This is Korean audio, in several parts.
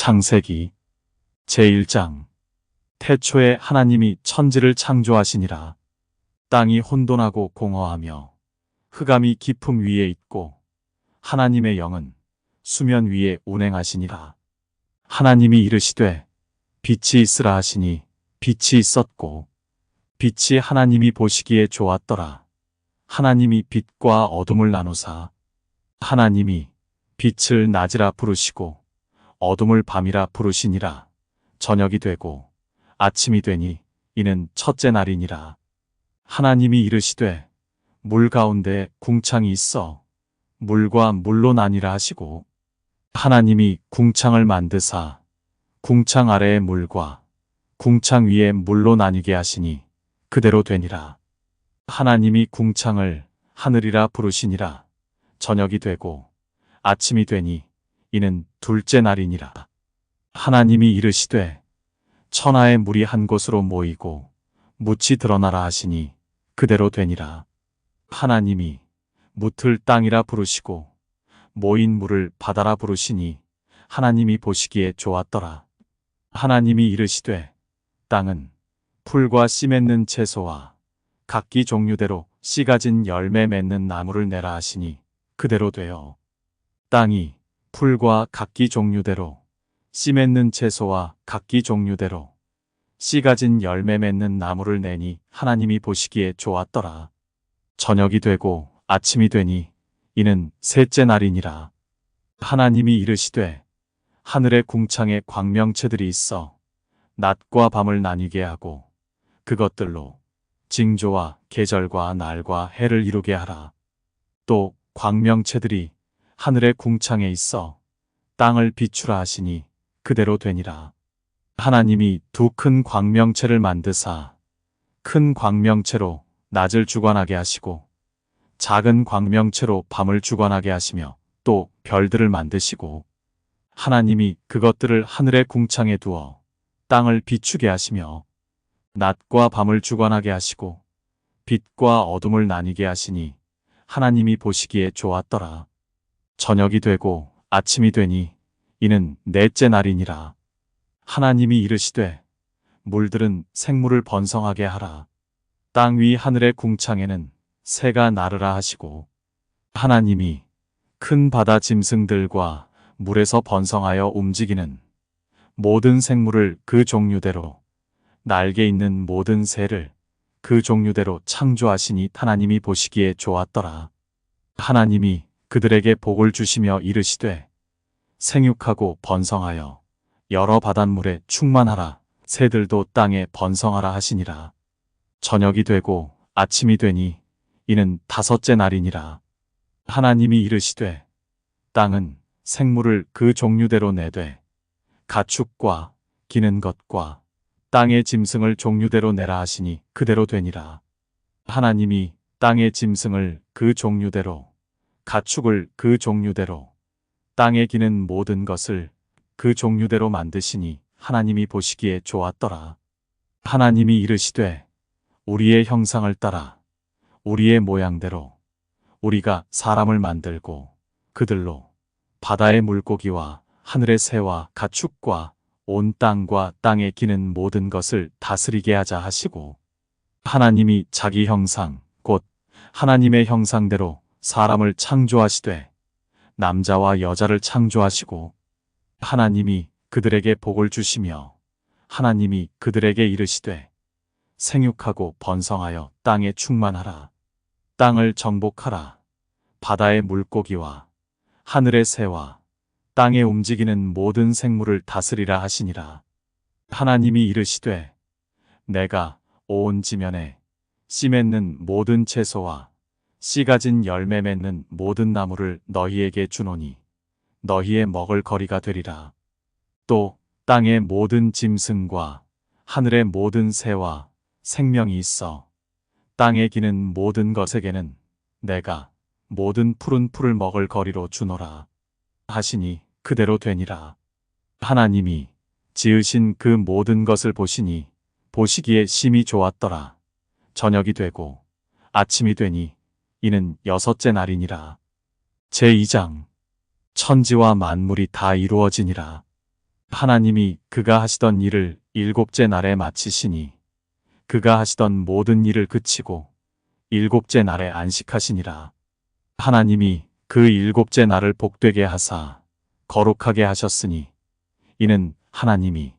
창세기 제1장. 태초에 하나님이 천지를 창조하시니라. 땅이 혼돈하고 공허하며 흑암이 깊음 위에 있고 하나님의 영은 수면 위에 운행하시니라. 하나님이 이르시되 빛이 있으라 하시니 빛이 있었고 빛이 하나님이 보시기에 좋았더라. 하나님이 빛과 어둠을 나누사 하나님이 빛을 낮이라 부르시고 어둠을 밤이라 부르시니라. 저녁이 되고 아침이 되니 이는 첫째 날이니라. 하나님이 이르시되 물 가운데 궁창이 있어 물과 물로 나뉘라 하시고 하나님이 궁창을 만드사 궁창 아래의 물과 궁창 위의 물로 나뉘게 하시니 그대로 되니라. 하나님이 궁창을 하늘이라 부르시니라. 저녁이 되고 아침이 되니 이는 둘째 날이니라. 하나님이 이르시되 천하의 물이 한 곳으로 모이고 묻이 드러나라 하시니 그대로 되니라. 하나님이 묻을 땅이라 부르시고 모인 물을 바다라 부르시니 하나님이 보시기에 좋았더라. 하나님이 이르시되 땅은 풀과 씨 맺는 채소와 각기 종류대로 씨 가진 열매 맺는 나무를 내라 하시니 그대로 되어 땅이 풀과 각기 종류대로 씨 맺는 채소와 각기 종류대로 씨 가진 열매 맺는 나무를 내니 하나님이 보시기에 좋았더라. 저녁이 되고 아침이 되니 이는 셋째 날이니라. 하나님이 이르시되 하늘의 궁창에 광명체들이 있어 낮과 밤을 나뉘게 하고 그것들로 징조와 계절과 날과 해를 이루게 하라. 또 광명체들이 하늘의 궁창에 있어 땅을 비추라 하시니 그대로 되니라. 하나님이 두 큰 광명체를 만드사 큰 광명체로 낮을 주관하게 하시고 작은 광명체로 밤을 주관하게 하시며 또 별들을 만드시고 하나님이 그것들을 하늘의 궁창에 두어 땅을 비추게 하시며 낮과 밤을 주관하게 하시고 빛과 어둠을 나뉘게 하시니 하나님이 보시기에 좋았더라. 저녁이 되고 아침이 되니 이는 넷째 날이니라. 하나님이 이르시되 물들은 생물을 번성하게 하라. 땅 위 하늘의 궁창에는 새가 나르라 하시고 하나님이 큰 바다 짐승들과 물에서 번성하여 움직이는 모든 생물을 그 종류대로 날개 있는 모든 새를 그 종류대로 창조하시니 하나님이 보시기에 좋았더라. 하나님이 그들에게 복을 주시며 이르시되 생육하고 번성하여 여러 바닷물에 충만하라. 새들도 땅에 번성하라 하시니라. 저녁이 되고 아침이 되니 이는 다섯째 날이니라. 하나님이 이르시되 땅은 생물을 그 종류대로 내되 가축과 기는 것과 땅의 짐승을 종류대로 내라 하시니 그대로 되니라. 하나님이 땅의 짐승을 그 종류대로 가축을 그 종류대로 땅에 기는 모든 것을 그 종류대로 만드시니 하나님이 보시기에 좋았더라. 하나님이 이르시되 우리의 형상을 따라 우리의 모양대로 우리가 사람을 만들고 그들로 바다의 물고기와 하늘의 새와 가축과 온 땅과 땅에 기는 모든 것을 다스리게 하자 하시고 하나님이 자기 형상 곧 하나님의 형상대로 사람을 창조하시되 남자와 여자를 창조하시고 하나님이 그들에게 복을 주시며 하나님이 그들에게 이르시되 생육하고 번성하여 땅에 충만하라. 땅을 정복하라. 바다의 물고기와 하늘의 새와 땅에 움직이는 모든 생물을 다스리라 하시니라. 하나님이 이르시되 내가 온 지면에 씨 맺는 모든 채소와 씨 가진 열매 맺는 모든 나무를 너희에게 주노니 너희의 먹을 거리가 되리라. 또 땅의 모든 짐승과 하늘의 모든 새와 생명이 있어 땅에 기는 모든 것에게는 내가 모든 푸른 풀을 먹을 거리로 주노라 하시니 그대로 되니라. 하나님이 지으신 그 모든 것을 보시니 보시기에 심히 좋았더라. 저녁이 되고 아침이 되니 이는 여섯째 날이니라. 제2장. 천지와 만물이 다 이루어지니라. 하나님이 그가 하시던 일을 일곱째 날에 마치시니 그가 하시던 모든 일을 그치고 일곱째 날에 안식하시니라. 하나님이 그 일곱째 날을 복되게 하사 거룩하게 하셨으니 이는 하나님이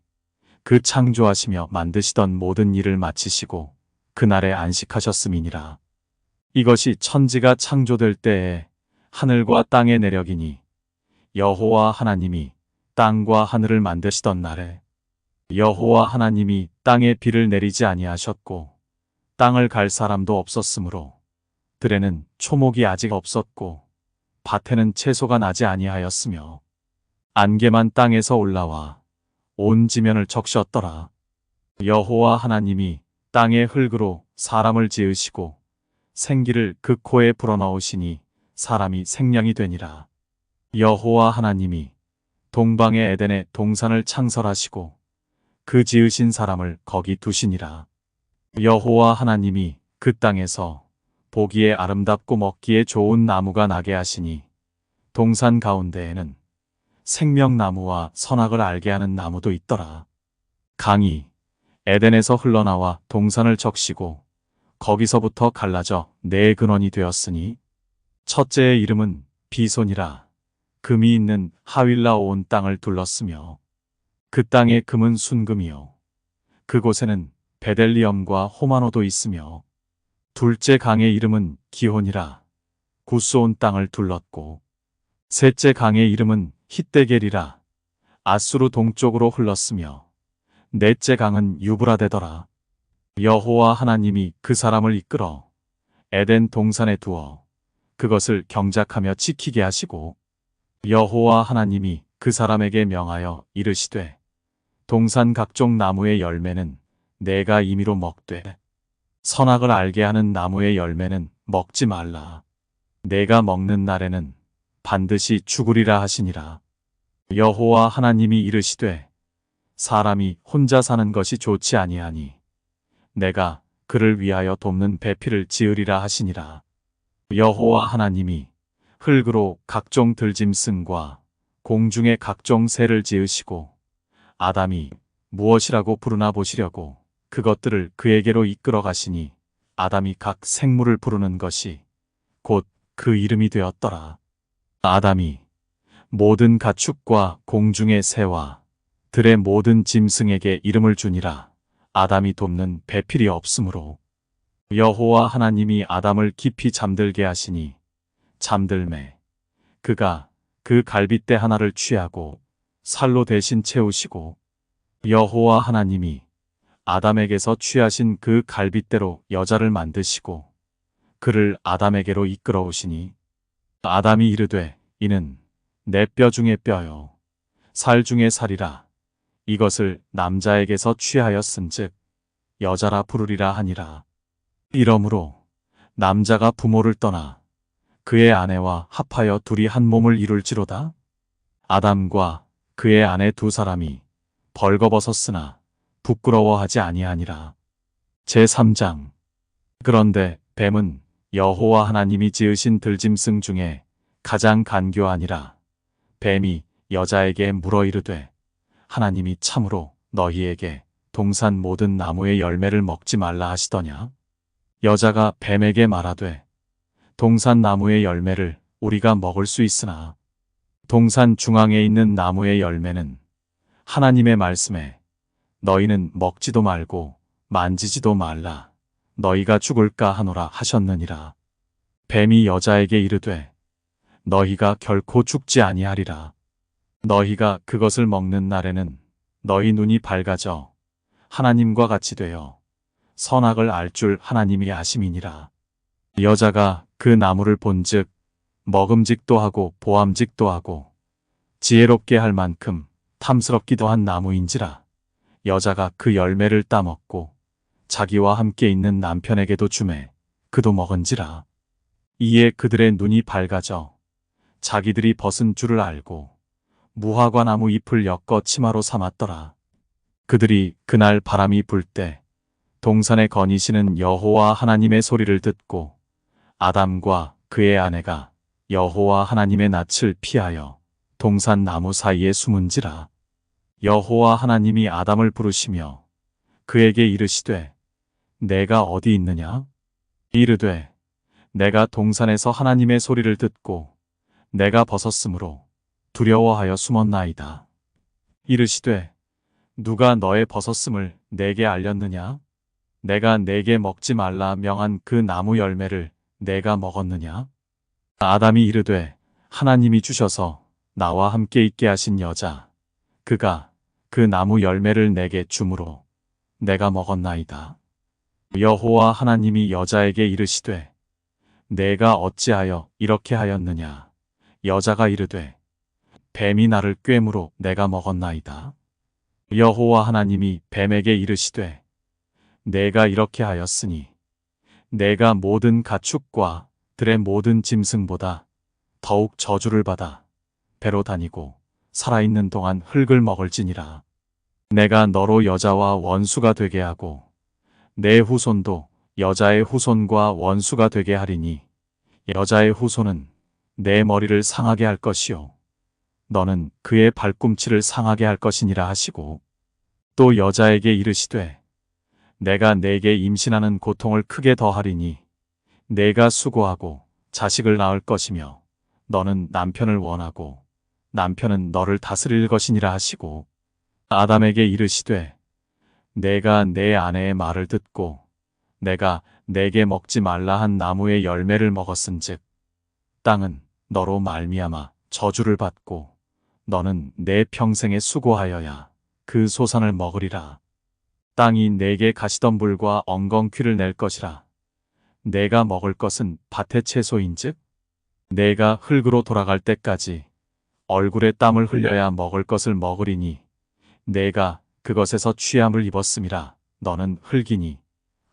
그 창조하시며 만드시던 모든 일을 마치시고 그날에 안식하셨음이니라. 이것이 천지가 창조될 때에 하늘과 땅의 내력이니 여호와 하나님이 땅과 하늘을 만드시던 날에 여호와 하나님이 땅에 비를 내리지 아니하셨고 땅을 갈 사람도 없었으므로 들에는 초목이 아직 없었고 밭에는 채소가 나지 아니하였으며 안개만 땅에서 올라와 온 지면을 적셨더라. 여호와 하나님이 땅의 흙으로 사람을 지으시고 생기를 그 코에 불어넣으시니 사람이 생명이 되니라. 여호와 하나님이 동방의 에덴에 동산을 창설하시고 그 지으신 사람을 거기 두시니라. 여호와 하나님이 그 땅에서 보기에 아름답고 먹기에 좋은 나무가 나게 하시니 동산 가운데에는 생명나무와 선악을 알게 하는 나무도 있더라. 강이 에덴에서 흘러나와 동산을 적시고 거기서부터 갈라져 네 근원이 되었으니 첫째의 이름은 비손이라. 금이 있는 하윌라 온 땅을 둘렀으며 그 땅의 금은 순금이요 그곳에는 베델리엄과 호마노도 있으며 둘째 강의 이름은 기혼이라. 구스 온 땅을 둘렀고 셋째 강의 이름은 hit데겔이라. 아수르 동쪽으로 흘렀으며 넷째 강은 유브라데더라. 여호와 하나님이 그 사람을 이끌어 에덴 동산에 두어 그것을 경작하며 지키게 하시고 여호와 하나님이 그 사람에게 명하여 이르시되 동산 각종 나무의 열매는 내가 임의로 먹되 선악을 알게 하는 나무의 열매는 먹지 말라. 내가 먹는 날에는 반드시 죽으리라 하시니라. 여호와 하나님이 이르시되 사람이 혼자 사는 것이 좋지 아니하니 내가 그를 위하여 돕는 배필을 지으리라 하시니라. 여호와 하나님이 흙으로 각종 들짐승과 공중의 각종 새를 지으시고 아담이 무엇이라고 부르나 보시려고 그것들을 그에게로 이끌어 가시니 아담이 각 생물을 부르는 것이 곧 그 이름이 되었더라. 아담이 모든 가축과 공중의 새와 들의 모든 짐승에게 이름을 주니라. 아담이 돕는 배필이 없으므로 여호와 하나님이 아담을 깊이 잠들게 하시니 잠들매 그가 그 갈빗대 하나를 취하고 살로 대신 채우시고 여호와 하나님이 아담에게서 취하신 그 갈빗대로 여자를 만드시고 그를 아담에게로 이끌어 오시니 아담이 이르되 이는 내 뼈 중에 뼈요 살 중에 살이라. 이것을 남자에게서 취하였은즉 여자라 부르리라 하니라. 이러므로 남자가 부모를 떠나 그의 아내와 합하여 둘이 한 몸을 이룰지로다. 아담과 그의 아내 두 사람이 벌거벗었으나 부끄러워하지 아니하니라. 제3장. 그런데 뱀은 여호와 하나님이 지으신 들짐승 중에 가장 간교하니라. 뱀이 여자에게 물어 이르되 하나님이 참으로 너희에게 동산 모든 나무의 열매를 먹지 말라 하시더냐? 여자가 뱀에게 말하되 동산 나무의 열매를 우리가 먹을 수 있으나 동산 중앙에 있는 나무의 열매는 하나님의 말씀에 너희는 먹지도 말고 만지지도 말라. 너희가 죽을까 하노라 하셨느니라. 뱀이 여자에게 이르되 너희가 결코 죽지 아니하리라. 너희가 그것을 먹는 날에는 너희 눈이 밝아져 하나님과 같이 되어 선악을 알 줄 하나님이 아심이니라. 여자가 그 나무를 본즉 먹음직도 하고 보암직도 하고 지혜롭게 할 만큼 탐스럽기도 한 나무인지라. 여자가 그 열매를 따먹고 자기와 함께 있는 남편에게도 주매 그도 먹은지라. 이에 그들의 눈이 밝아져 자기들이 벗은 줄을 알고 무화과나무 잎을 엮어 치마로 삼았더라. 그들이 그날 바람이 불 때 동산에 거니시는 여호와 하나님의 소리를 듣고 아담과 그의 아내가 여호와 하나님의 낯을 피하여 동산 나무 사이에 숨은지라. 여호와 하나님이 아담을 부르시며 그에게 이르시되 내가 어디 있느냐? 이르되 내가 동산에서 하나님의 소리를 듣고 내가 벗었으므로 두려워하여 숨었나이다. 이르시되 누가 너의 벗었음을 내게 알렸느냐? 내가 내게 먹지 말라 명한 그 나무 열매를 내가 먹었느냐? 아담이 이르되 하나님이 주셔서 나와 함께 있게 하신 여자 그가 그 나무 열매를 내게 주므로 내가 먹었나이다. 여호와 하나님이 여자에게 이르시되 내가 어찌하여 이렇게 하였느냐? 여자가 이르되 뱀이 나를 꾀므로 내가 먹었나이다. 여호와 하나님이 뱀에게 이르시되 내가 이렇게 하였으니 내가 모든 가축과 들의 모든 짐승보다 더욱 저주를 받아 배로 다니고 살아있는 동안 흙을 먹을지니라. 내가 너로 여자와 원수가 되게 하고 내 후손도 여자의 후손과 원수가 되게 하리니 여자의 후손은 내 머리를 상하게 할 것이요 너는 그의 발꿈치를 상하게 할 것이니라 하시고 또 여자에게 이르시되 내가 내게 임신하는 고통을 크게 더하리니 내가 수고하고 자식을 낳을 것이며 너는 남편을 원하고 남편은 너를 다스릴 것이니라 하시고 아담에게 이르시되 내가 내 아내의 말을 듣고 내가 내게 먹지 말라 한 나무의 열매를 먹었은즉 땅은 너로 말미암아 저주를 받고 너는 내 평생에 수고하여야 그 소산을 먹으리라. 땅이 내게 가시덤불과 엉겅퀴를 낼 것이라. 내가 먹을 것은 밭의 채소인즉 내가 흙으로 돌아갈 때까지 얼굴에 땀을 흘려야 먹을 것을 먹으리니 내가 그것에서 취함을 입었음이라. 너는 흙이니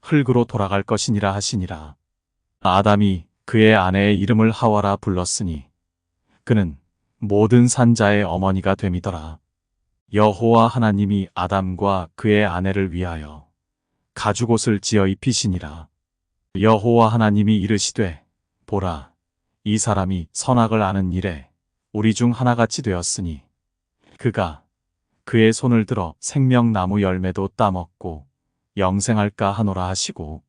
흙으로 돌아갈 것이니라 하시니라. 아담이 그의 아내의 이름을 하와라 불렀으니 그는 모든 산자의 어머니가 됨이더라. 여호와 하나님이 아담과 그의 아내를 위하여 가죽옷을 지어 입히시니라. 여호와 하나님이 이르시되 보라 이 사람이 선악을 아는 일에 우리 중 하나같이 되었으니 그가 그의 손을 들어 생명나무 열매도 따먹고 영생할까 하노라 하시고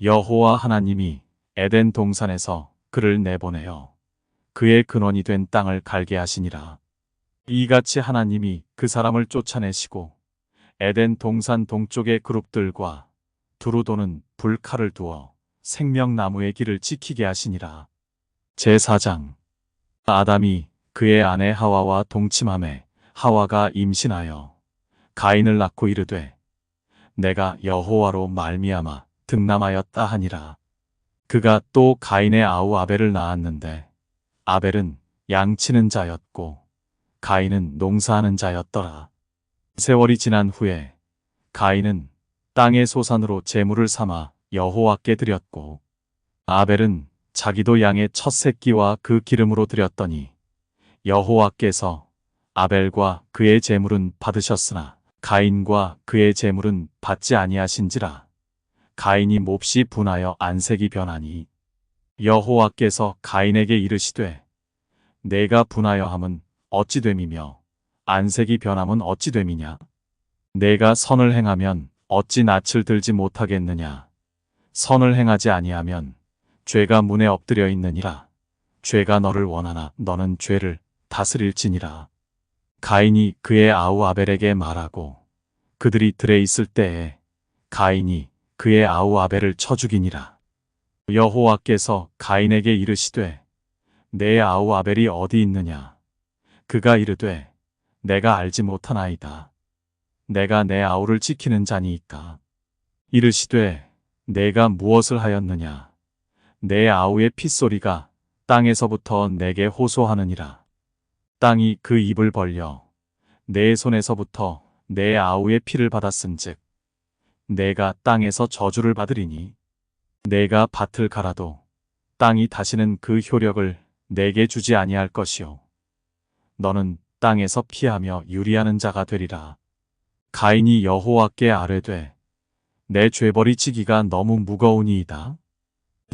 여호와 하나님이 에덴 동산에서 그를 내보내어 그의 근원이 된 땅을 갈게 하시니라. 이같이 하나님이 그 사람을 쫓아내시고 에덴 동산 동쪽의 그룹들과 두루 도는 불칼을 두어 생명나무의 길을 지키게 하시니라. 제4장 아담이 그의 아내 하와와 동침하매 하와가 임신하여 가인을 낳고 이르되 내가 여호와로 말미암아 득남하였다 하니라. 그가 또 가인의 아우 아벨을 낳았는데 아벨은 양치는 자였고 가인은 농사하는 자였더라. 세월이 지난 후에 가인은 땅의 소산으로 제물을 삼아 여호와께 드렸고 아벨은 자기도 양의 첫 새끼와 그 기름으로 드렸더니 여호와께서 아벨과 그의 제물은 받으셨으나 가인과 그의 제물은 받지 아니하신지라. 가인이 몹시 분하여 안색이 변하니 여호와께서 가인에게 이르시되 내가 분하여 함은 어찌 됨이며 안색이 변함은 어찌 됨이냐? 내가 선을 행하면 어찌 낯을 들지 못하겠느냐? 선을 행하지 아니하면 죄가 문에 엎드려 있느니라. 죄가 너를 원하나 너는 죄를 다스릴지니라. 가인이 그의 아우 아벨에게 말하고 그들이 들에 있을 때에 가인이 그의 아우 아벨을 쳐 죽이니라. 여호와께서 가인에게 이르시되 내 아우 아벨이 어디 있느냐? 그가 이르되 내가 알지 못하나이다. 내가 내 아우를 지키는 자니이까. 이르시되 내가 무엇을 하였느냐? 내 아우의 핏소리가 땅에서부터 내게 호소하느니라. 땅이 그 입을 벌려 내 손에서부터 내 아우의 피를 받았은즉 내가 땅에서 저주를 받으리니 내가 밭을 갈아도 땅이 다시는 그 효력을 내게 주지 아니할 것이요 너는 땅에서 피하며 유리하는 자가 되리라. 가인이 여호와께 아뢰되 내 죄벌이 지기가 너무 무거우니이다.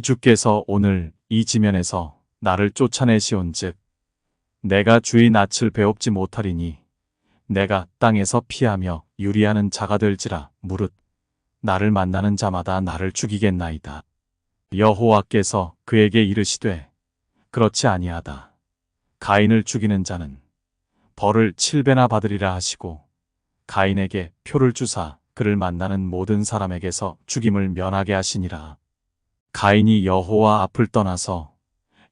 주께서 오늘 이 지면에서 나를 쫓아내시온즉 내가 주의 낯을 배웁지 못하리니 내가 땅에서 피하며 유리하는 자가 될지라. 무릇 나를 만나는 자마다 나를 죽이겠나이다. 여호와께서 그에게 이르시되 그렇지 아니하다. 가인을 죽이는 자는 벌을 7배나 받으리라 하시고 가인에게 표를 주사 그를 만나는 모든 사람에게서 죽임을 면하게 하시니라. 가인이 여호와 앞을 떠나서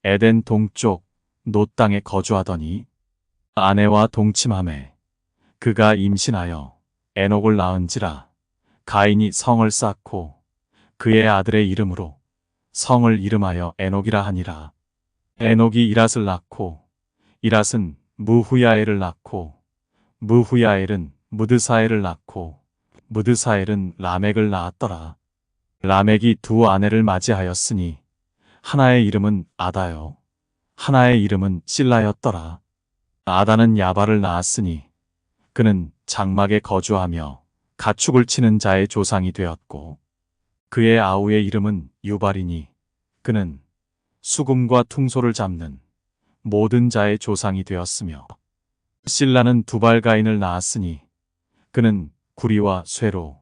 에덴 동쪽 노 땅에 거주하더니 아내와 동침하매 그가 임신하여 에녹을 낳은지라. 가인이 성을 쌓고 그의 아들의 이름으로 성을 이름하여 에녹이라 하니라. 에녹이 이랏을 낳고 이랏은 무후야엘을 낳고 무후야엘은 무드사엘을 낳고 무드사엘은 라멕을 낳았더라. 라멕이 두 아내를 맞이하였으니 하나의 이름은 아다요 하나의 이름은 실라였더라. 아다는 야발을 낳았으니 그는 장막에 거주하며 가축을 치는 자의 조상이 되었고 그의 아우의 이름은 유발이니 그는 수금과 퉁소를 잡는 모든 자의 조상이 되었으며 실라는 두발가인을 낳았으니 그는 구리와 쇠로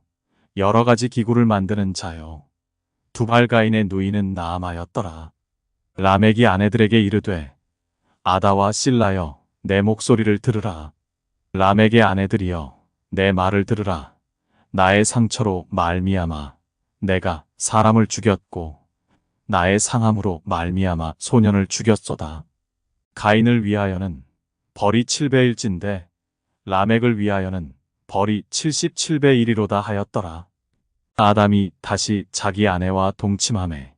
여러 가지 기구를 만드는 자요 두발가인의 누이는 나아마였더라. 라멕이 아내들에게 이르되 아다와 실라여 내 목소리를 들으라. 라멕의 아내들이여 내 말을 들으라. 나의 상처로 말미암아 내가 사람을 죽였고 나의 상함으로 말미암아 소년을 죽였소다. 가인을 위하여는 벌이 7배일진데 라멕을 위하여는 벌이 77배 1이로다 하였더라. 아담이 다시 자기 아내와 동침하매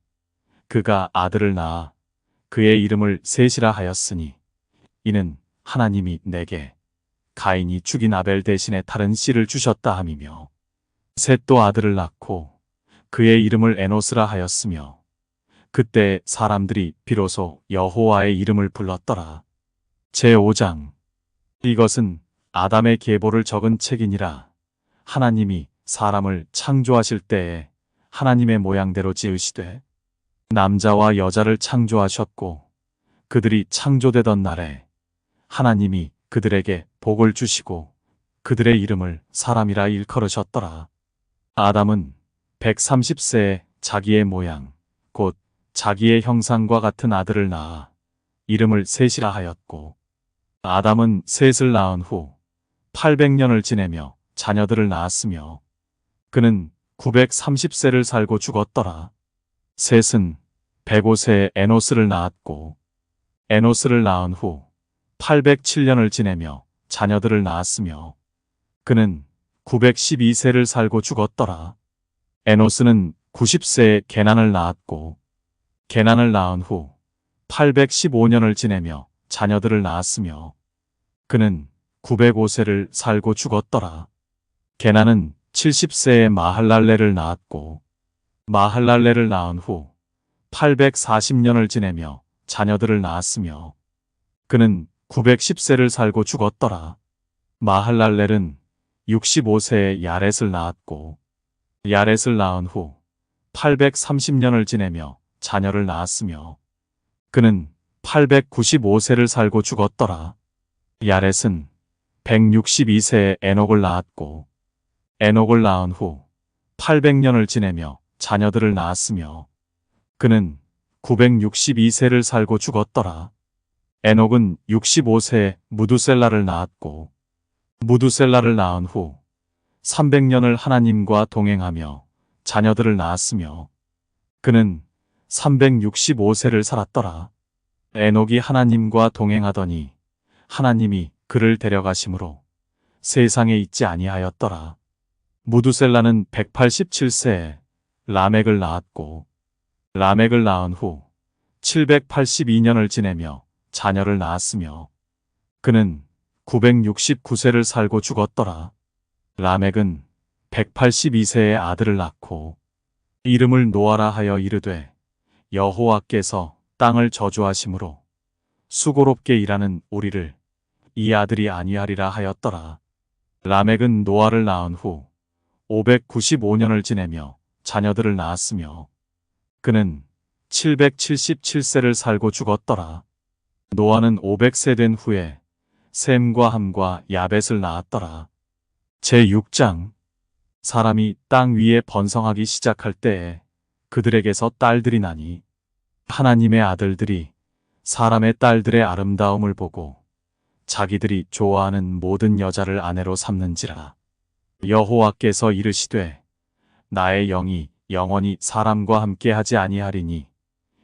그가 아들을 낳아 그의 이름을 셋이라 하였으니 이는 하나님이 내게 가인이 죽인 아벨 대신에 다른 씨를 주셨다 함이며 셋도 아들을 낳고 그의 이름을 에노스라 하였으며 그때 사람들이 비로소 여호와의 이름을 불렀더라. 제5장 이것은 아담의 계보를 적은 책이니라. 하나님이 사람을 창조하실 때에 하나님의 모양대로 지으시되 남자와 여자를 창조하셨고 그들이 창조되던 날에 하나님이 그들에게 복을 주시고 그들의 이름을 사람이라 일컬으셨더라. 아담은 130세에 자기의 모양 곧 자기의 형상과 같은 아들을 낳아 이름을 셋이라 하였고 아담은 셋을 낳은 후 800년을 지내며 자녀들을 낳았으며 그는 930세를 살고 죽었더라. 셋은 105세에 에노스를 낳았고 에노스를 낳은 후 807년을 지내며 자녀들을 낳았으며 그는 912세를 살고 죽었더라. 에노스는 90세에 게난을 낳았고 게난을 낳은 후 815년을 지내며 자녀들을 낳았으며 그는 905세를 살고 죽었더라. 게난은 70세에 마할랄레를 낳았고 마할랄레를 낳은 후 840년을 지내며 자녀들을 낳았으며 그는 910세를 살고 죽었더라. 마할랄렐은 65세에 야렛을 낳았고 야렛을 낳은 후 830년을 지내며 자녀를 낳았으며 그는 895세를 살고 죽었더라. 야렛은 162세에 에녹을 낳았고 에녹을 낳은 후 800년을 지내며 자녀들을 낳았으며 그는 962세를 살고 죽었더라. 에녹은 65세에 무두셀라를 낳았고 무두셀라를 낳은 후 300년을 하나님과 동행하며 자녀들을 낳았으며 그는 365세를 살았더라. 에녹이 하나님과 동행하더니 하나님이 그를 데려가심으로 세상에 있지 아니하였더라. 무두셀라는 187세에 라멕을 낳았고 라멕을 낳은 후 782년을 지내며 자녀를 낳았으며 그는 969세를 살고 죽었더라. 라멕은 182세에 아들을 낳고 이름을 노아라 하여 이르되 여호와께서 땅을 저주하심으로 수고롭게 일하는 우리를 이 아들이 아니하리라 하였더라. 라멕은 노아를 낳은 후 595년을 지내며 자녀들을 낳았으며 그는 777세를 살고 죽었더라. 노아는 500세 된 후에 셈과 함과 야벳을 낳았더라. 제6장. 사람이 땅 위에 번성하기 시작할 때에 그들에게서 딸들이 나니 하나님의 아들들이 사람의 딸들의 아름다움을 보고 자기들이 좋아하는 모든 여자를 아내로 삼는지라. 여호와께서 이르시되 나의 영이 영원히 사람과 함께 하지 아니하리니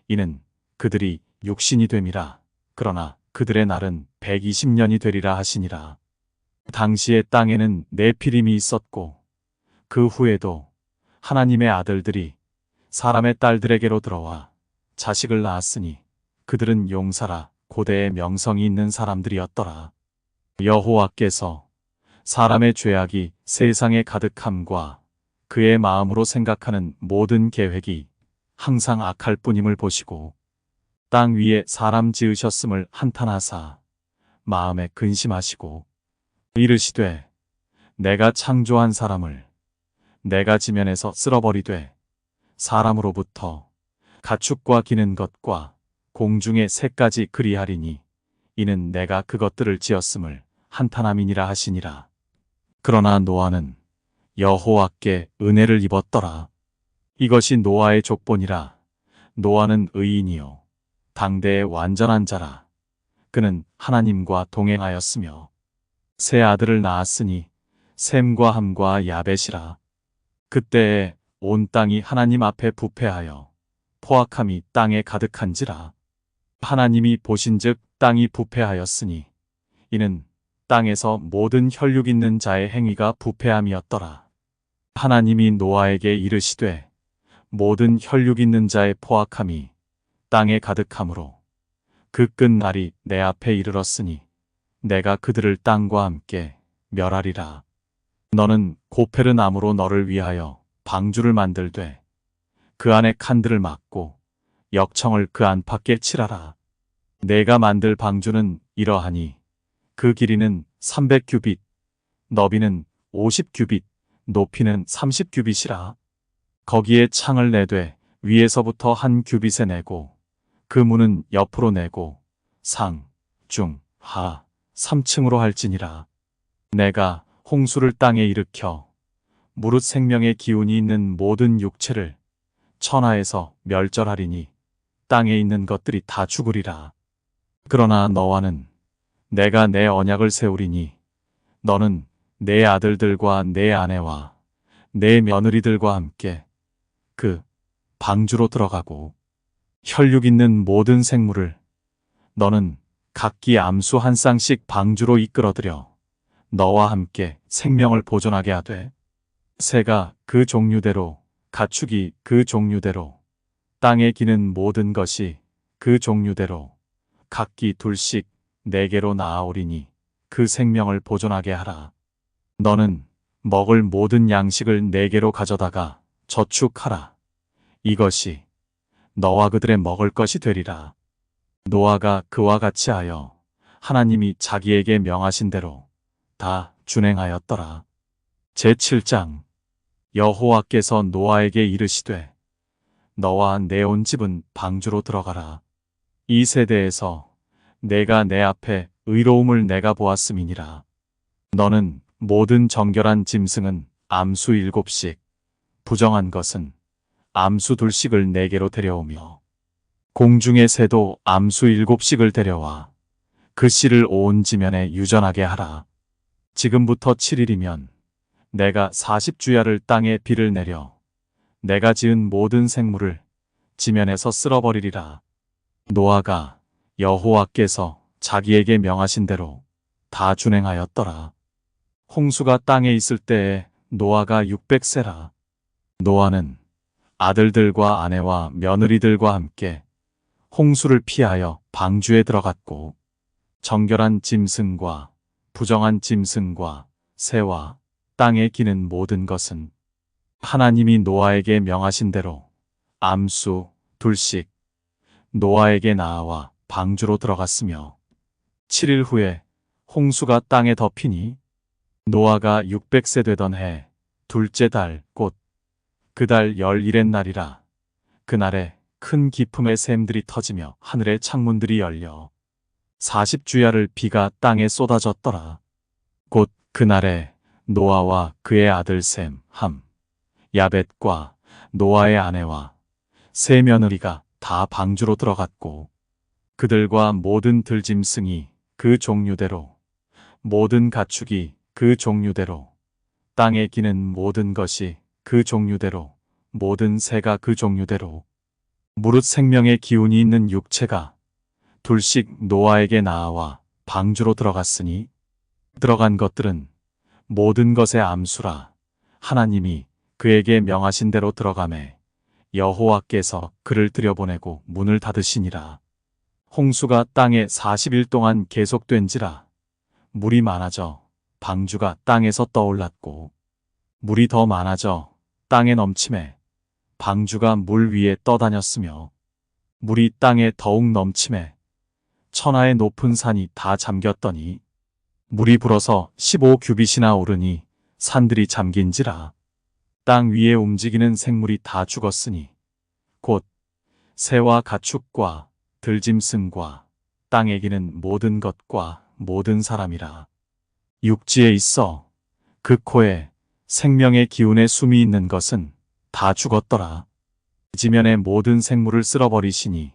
이는 그들이 육신이 됨이라. 그러나 그들의 날은 120년이 되리라 하시니라. 당시에 땅에는 네피림이 있었고 그 후에도 하나님의 아들들이 사람의 딸들에게로 들어와 자식을 낳았으니 그들은 용사라 고대의 명성이 있는 사람들이었더라. 여호와께서 사람의 죄악이 세상에 가득함과 그의 마음으로 생각하는 모든 계획이 항상 악할 뿐임을 보시고 땅 위에 사람 지으셨음을 한탄하사 마음에 근심하시고 이르시되 내가 창조한 사람을 내가 지면에서 쓸어버리되 사람으로부터 가축과 기는 것과 공중의 새까지 그리하리니 이는 내가 그것들을 지었음을 한탄함이니라 하시니라. 그러나 노아는 여호와께 은혜를 입었더라. 이것이 노아의 족본이라. 노아는 의인이요 당대의 완전한 자라. 그는 하나님과 동행하였으며 세 아들을 낳았으니 셈과 함과 야벳이라. 그때에 온 땅이 하나님 앞에 부패하여 포악함이 땅에 가득한지라. 하나님이 보신즉 땅이 부패하였으니 이는 땅에서 모든 혈육 있는 자의 행위가 부패함이었더라. 하나님이 노아에게 이르시되 모든 혈육 있는 자의 포악함이 땅에 가득함으로 그 끝날이 내 앞에 이르렀으니 내가 그들을 땅과 함께 멸하리라. 너는 고페르 나무로 너를 위하여 방주를 만들되 그 안에 칸들을 막고 역청을 그 안팎에 칠하라. 내가 만들 방주는 이러하니 그 길이는 300규빗, 너비는 50규빗, 높이는 30규빗이라. 거기에 창을 내되 위에서부터 한 규빗에 내고 그 문은 옆으로 내고 상, 중, 하 3층으로 할지니라. 내가 홍수를 땅에 일으켜 무릇 생명의 기운이 있는 모든 육체를 천하에서 멸절하리니 땅에 있는 것들이 다 죽으리라. 그러나 너와는 내가 내 언약을 세우리니 너는 내 아들들과 내 아내와 내 며느리들과 함께 그 방주로 들어가고 혈육 있는 모든 생물을 너는 각기 암수 한 쌍씩 방주로 이끌어들여 너와 함께 생명을 보존하게 하되 새가 그 종류대로 가축이 그 종류대로 땅에 기는 모든 것이 그 종류대로 각기 둘씩 내게로 나아오리니 그 생명을 보존하게 하라. 너는 먹을 모든 양식을 내게로 가져다가 저축하라. 이것이 너와 그들의 먹을 것이 되리라. 노아가 그와 같이 하여 하나님이 자기에게 명하신 대로 다 준행하였더라. 제7장. 여호와께서 노아에게 이르시되 너와 내 온 집은 방주로 들어가라. 이 세대에서 내가 내 앞에 의로움을 내가 보았음이니라. 너는 모든 정결한 짐승은 암수 7씩, 부정한 것은 암수 2씩을 내게로 데려오며 공중의 새도 암수 7씩을 데려와 그 씨를 온 지면에 유전하게 하라. 지금부터 7일이면 내가 40주야를 땅에 비를 내려 내가 지은 모든 생물을 지면에서 쓸어버리리라. 노아가 여호와께서 자기에게 명하신 대로 다 준행하였더라. 홍수가 땅에 있을 때에 노아가 600세라. 노아는 아들들과 아내와 며느리들과 함께 홍수를 피하여 방주에 들어갔고 정결한 짐승과 부정한 짐승과 새와 땅에 기는 모든 것은 하나님이 노아에게 명하신 대로 암수 2씩 노아에게 나아와 방주로 들어갔으며 7일 후에 홍수가 땅에 덮이니 노아가 600세 되던 해 둘째 달 곧 그 달 11의 날이라. 그날에 큰 기품의 샘들이 터지며 하늘의 창문들이 열려 40주야를 비가 땅에 쏟아졌더라. 곧 그날에 노아와 그의 아들 셈, 함, 야벳과 노아의 아내와 세 며느리가 다 방주로 들어갔고 그들과 모든 들짐승이 그 종류대로 모든 가축이 그 종류대로 땅에 기는 모든 것이 그 종류대로 모든 새가 그 종류대로 무릇 생명의 기운이 있는 육체가 둘씩 노아에게 나아와 방주로 들어갔으니 들어간 것들은 모든 것의 암수라 하나님이 그에게 명하신 대로 들어가매 여호와께서 그를 들여보내고 문을 닫으시니라. 홍수가 땅에 40일 동안 계속된지라 물이 많아져 방주가 땅에서 떠올랐고 물이 더 많아져 땅에 넘침에 방주가 물 위에 떠다녔으며 물이 땅에 더욱 넘침에 천하의 높은 산이 다 잠겼더니 물이 불어서 15규빗이나 오르니 산들이 잠긴지라. 땅 위에 움직이는 생물이 다 죽었으니 곧 새와 가축과 들짐승과 땅에 기는 모든 것과 모든 사람이라. 육지에 있어 그 코에 생명의 기운의 숨이 있는 것은 다 죽었더라. 지면의 모든 생물을 쓸어버리시니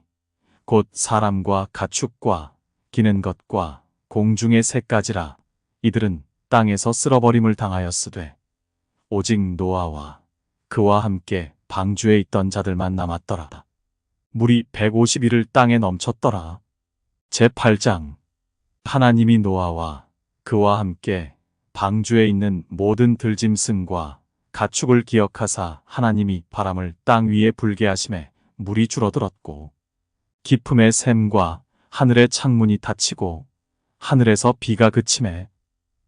곧 사람과 가축과 기는 것과 공중의 새까지라. 이들은 땅에서 쓸어버림을 당하였으되 오직 노아와 그와 함께 방주에 있던 자들만 남았더라. 물이 150일을 땅에 넘쳤더라. 제8장 하나님이 노아와 그와 함께 방주에 있는 모든 들짐승과 가축을 기억하사 하나님이 바람을 땅 위에 불게 하심에 물이 줄어들었고 깊음의 샘과 하늘의 창문이 닫히고 하늘에서 비가 그침에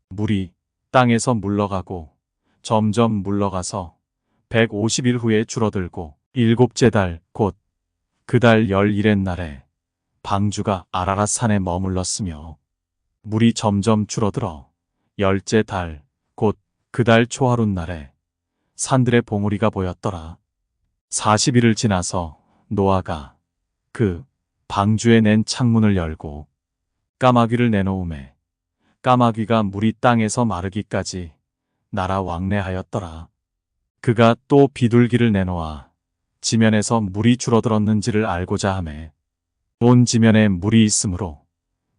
물이 땅에서 물러가고 점점 물러가서 150일 후에 줄어들고 일곱째 달 곧 그 달 11의 날에 방주가 아라랏 산에 머물렀으며 물이 점점 줄어들어 10째 달 곧 그 달 초하룻 날에 산들의 봉우리가 보였더라. 40일을 지나서 노아가 그 방주에 낸 창문을 열고 까마귀를 내놓음에 까마귀가 물이 땅에서 마르기까지 날아 왕래하였더라. 그가 또 비둘기를 내놓아 지면에서 물이 줄어들었는지를 알고자 하매 온 지면에 물이 있으므로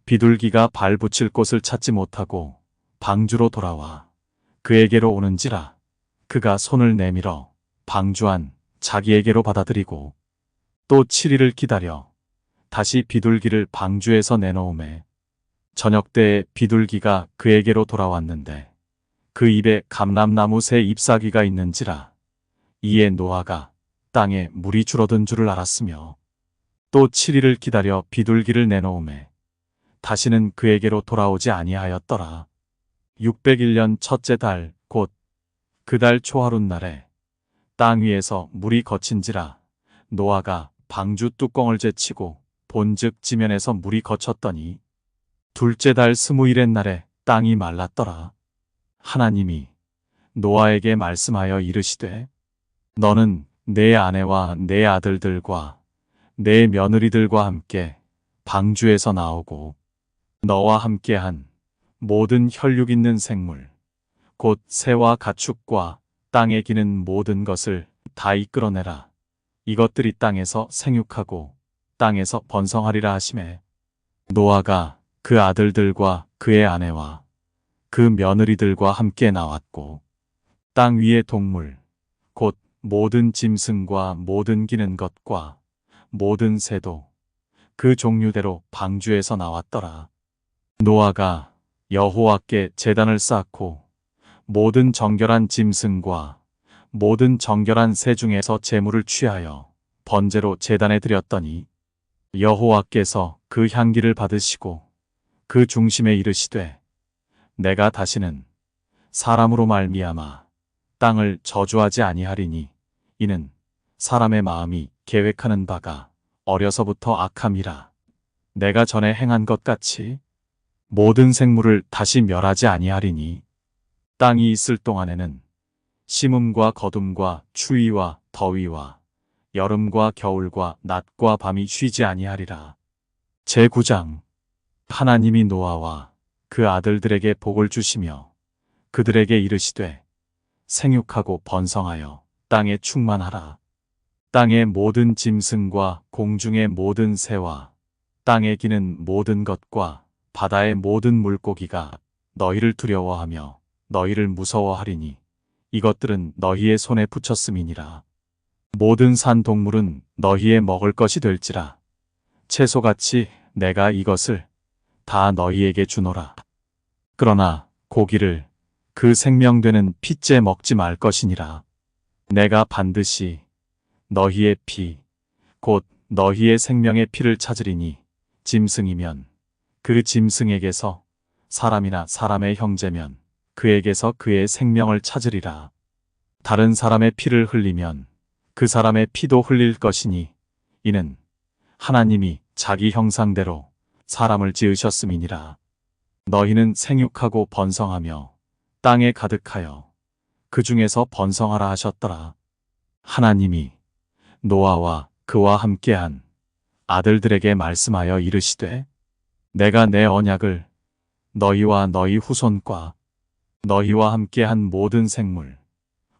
비둘기가 발 붙일 곳을 찾지 못하고 방주로 돌아와 그에게로 오는지라. 그가 손을 내밀어 방주 안 자기에게로 받아들이고 또 7일을 기다려 다시 비둘기를 방주에서 내놓음에 저녁 때에 비둘기가 그에게로 돌아왔는데 그 입에 감람나무 새 잎사귀가 있는지라. 이에 노아가 땅에 물이 줄어든 줄을 알았으며 또 7일을 기다려 비둘기를 내놓음에 다시는 그에게로 돌아오지 아니하였더라. 601년 첫째 달 곧 그 달 초하룻 날에 땅 위에서 물이 거친지라. 노아가 방주 뚜껑을 제치고 본즉 지면에서 물이 거쳤더니 둘째 달 20일의 날에 땅이 말랐더라. 하나님이 노아에게 말씀하여 이르시되 너는 내 아내와 내 아들들과 내 며느리들과 함께 방주에서 나오고 너와 함께한 모든 혈육 있는 생물 곧 새와 가축과 땅에 기는 모든 것을 다 이끌어내라. 이것들이 땅에서 생육하고 땅에서 번성하리라 하시매 노아가 그 아들들과 그의 아내와 그 며느리들과 함께 나왔고 땅 위의 동물 곧 모든 짐승과 모든 기는 것과 모든 새도 그 종류대로 방주에서 나왔더라. 노아가 여호와께 제단을 쌓고 모든 정결한 짐승과 모든 정결한 새 중에서 제물을 취하여 번제로 제단에 드렸더니 여호와께서 그 향기를 받으시고 그 중심에 이르시되 내가 다시는 사람으로 말미암아 땅을 저주하지 아니하리니 이는 사람의 마음이 계획하는 바가 어려서부터 악함이라. 내가 전에 행한 것 같이 모든 생물을 다시 멸하지 아니하리니 땅이 있을 동안에는 심음과 거둠과 추위와 더위와 여름과 겨울과 낮과 밤이 쉬지 아니하리라. 제9장 하나님이 노아와 그 아들들에게 복을 주시며 그들에게 이르시되 생육하고 번성하여 땅에 충만하라. 땅의 모든 짐승과 공중의 모든 새와 땅에 기는 모든 것과 바다의 모든 물고기가 너희를 두려워하며 너희를 무서워하리니 이것들은 너희의 손에 붙였음이니라. 모든 산 동물은 너희의 먹을 것이 될지라. 채소같이 내가 이것을 다 너희에게 주노라. 그러나 고기를 그 생명되는 피째 먹지 말 것이니라. 내가 반드시 너희의 피, 곧 너희의 생명의 피를 찾으리니 짐승이면 그 짐승에게서 사람이나 사람의 형제면 그에게서 그의 생명을 찾으리라. 다른 사람의 피를 흘리면 그 사람의 피도 흘릴 것이니 이는 하나님이 자기 형상대로 사람을 지으셨음이니라. 너희는 생육하고 번성하며 땅에 가득하여 그 중에서 번성하라 하셨더라. 하나님이 노아와 그와 함께한 아들들에게 말씀하여 이르시되 내가 내 언약을 너희와 너희 후손과 너희와 함께한 모든 생물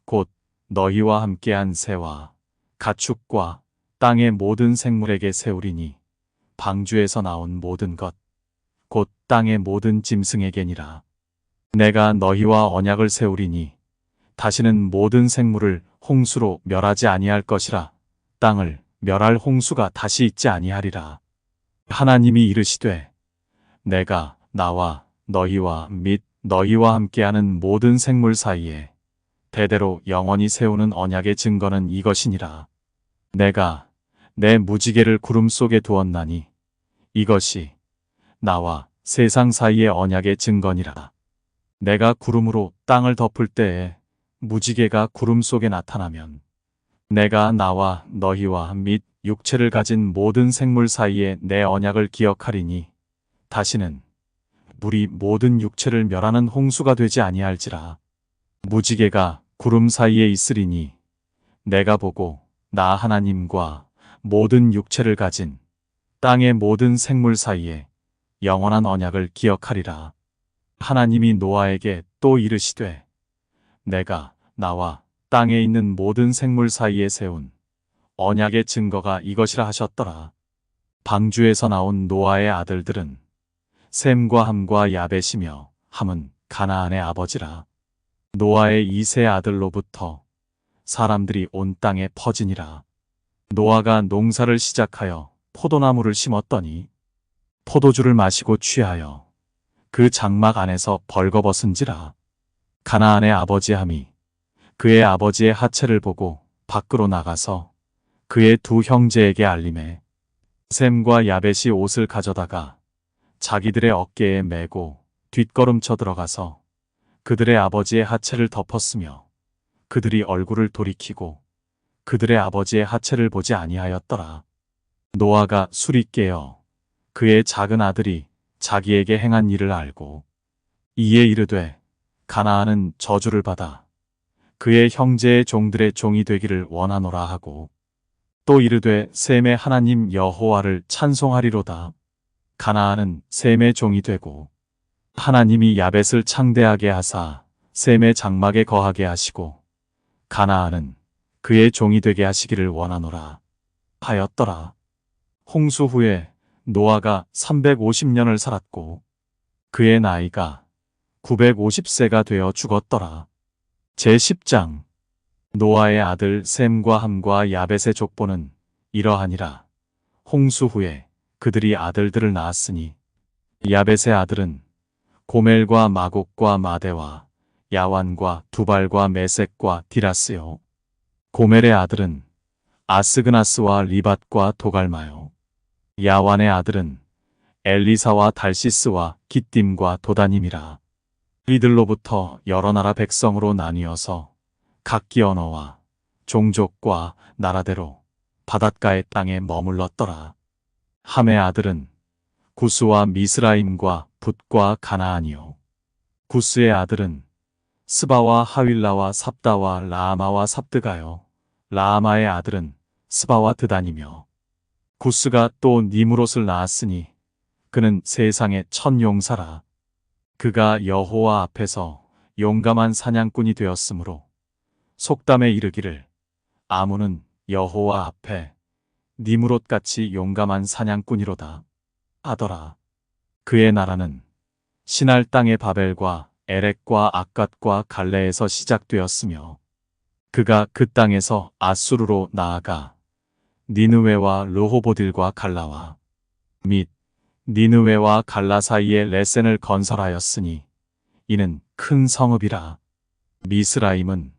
곧 너희와 함께한 새와 가축과 땅의 모든 생물에게 세우리니 방주에서 나온 모든 것 곧 땅의 모든 짐승에게니라. 내가 너희와 언약을 세우리니 다시는 모든 생물을 홍수로 멸하지 아니할 것이라. 땅을 멸할 홍수가 다시 있지 아니하리라. 하나님이 이르시되 내가 나와 너희와 및 너희와 함께하는 모든 생물 사이에 대대로 영원히 세우는 언약의 증거는 이것이니라. 내가 내 무지개를 구름 속에 두었나니 이것이 나와 세상 사이의 언약의 증거니라. 내가 구름으로 땅을 덮을 때에 무지개가 구름 속에 나타나면 내가 나와 너희와 및 육체를 가진 모든 생물 사이에 내 언약을 기억하리니 다시는 물이 모든 육체를 멸하는 홍수가 되지 아니할지라. 무지개가 구름 사이에 있으리니 내가 보고 나 하나님과 모든 육체를 가진 땅의 모든 생물 사이에 영원한 언약을 기억하리라. 하나님이 노아에게 또 이르시되 내가 나와 땅에 있는 모든 생물 사이에 세운 언약의 증거가 이것이라 하셨더라. 방주에서 나온 노아의 아들들은 셈과 함과 야벳이며 함은 가나안의 아버지라. 노아의 이 세 아들로부터 사람들이 온 땅에 퍼지니라. 노아가 농사를 시작하여 포도나무를 심었더니 포도주를 마시고 취하여 그 장막 안에서 벌거벗은지라. 가나안의 아버지 함이 그의 아버지의 하체를 보고 밖으로 나가서 그의 두 형제에게 알림해 셈과 야벳이 옷을 가져다가 자기들의 어깨에 메고 뒷걸음쳐 들어가서 그들의 아버지의 하체를 덮었으며 그들이 얼굴을 돌이키고 그들의 아버지의 하체를 보지 아니하였더라. 노아가 술이 깨어 그의 작은 아들이 자기에게 행한 일을 알고 이에 이르되 가나안은 저주를 받아 그의 형제의 종들의 종이 되기를 원하노라 하고 또 이르되 셈의 하나님 여호와를 찬송하리로다. 가나안은 셈의 종이 되고 하나님이 야벳을 창대하게 하사 셈의 장막에 거하게 하시고 가나안은 그의 종이 되게 하시기를 원하노라 하였더라. 홍수 후에 노아가 350년을 살았고 그의 나이가 950세가 되어 죽었더라. 제10장 노아의 아들 셈과 함과 야벳의 족보는 이러하니라. 홍수 후에 그들이 아들들을 낳았으니 야벳의 아들은 고멜과 마곡과 마대와 야완과 두발과 메섹과 디라스요. 고멜의 아들은 아스그나스와 리밧과 도갈마요. 야완의 아들은 엘리사와 달시스와 깃딤과 도다님이라. 이들로부터 여러 나라 백성으로 나뉘어서 각기 언어와 종족과 나라대로 바닷가의 땅에 머물렀더라. 함의 아들은 구스와 미스라임과 붓과 가나안이요. 구스의 아들은 스바와 하윌라와 삽다와 라아마와 삽드가요. 라아마의 아들은 스바와 드단이며 구스가 또 니무롯을 낳았으니 그는 세상의 첫 용사라. 그가 여호와 앞에서 용감한 사냥꾼이 되었으므로 속담에 이르기를 아무는 여호와 앞에 니무롯같이 용감한 사냥꾼이로다 하더라. 그의 나라는 신할 땅의 바벨과 에렉과 악갓과 갈레에서 시작되었으며 그가 그 땅에서 아수르로 나아가 니느웨와 르호보딜과 갈라와 및 니느웨와 갈라 사이에 레센을 건설하였으니 이는 큰 성읍이라. 미스라임은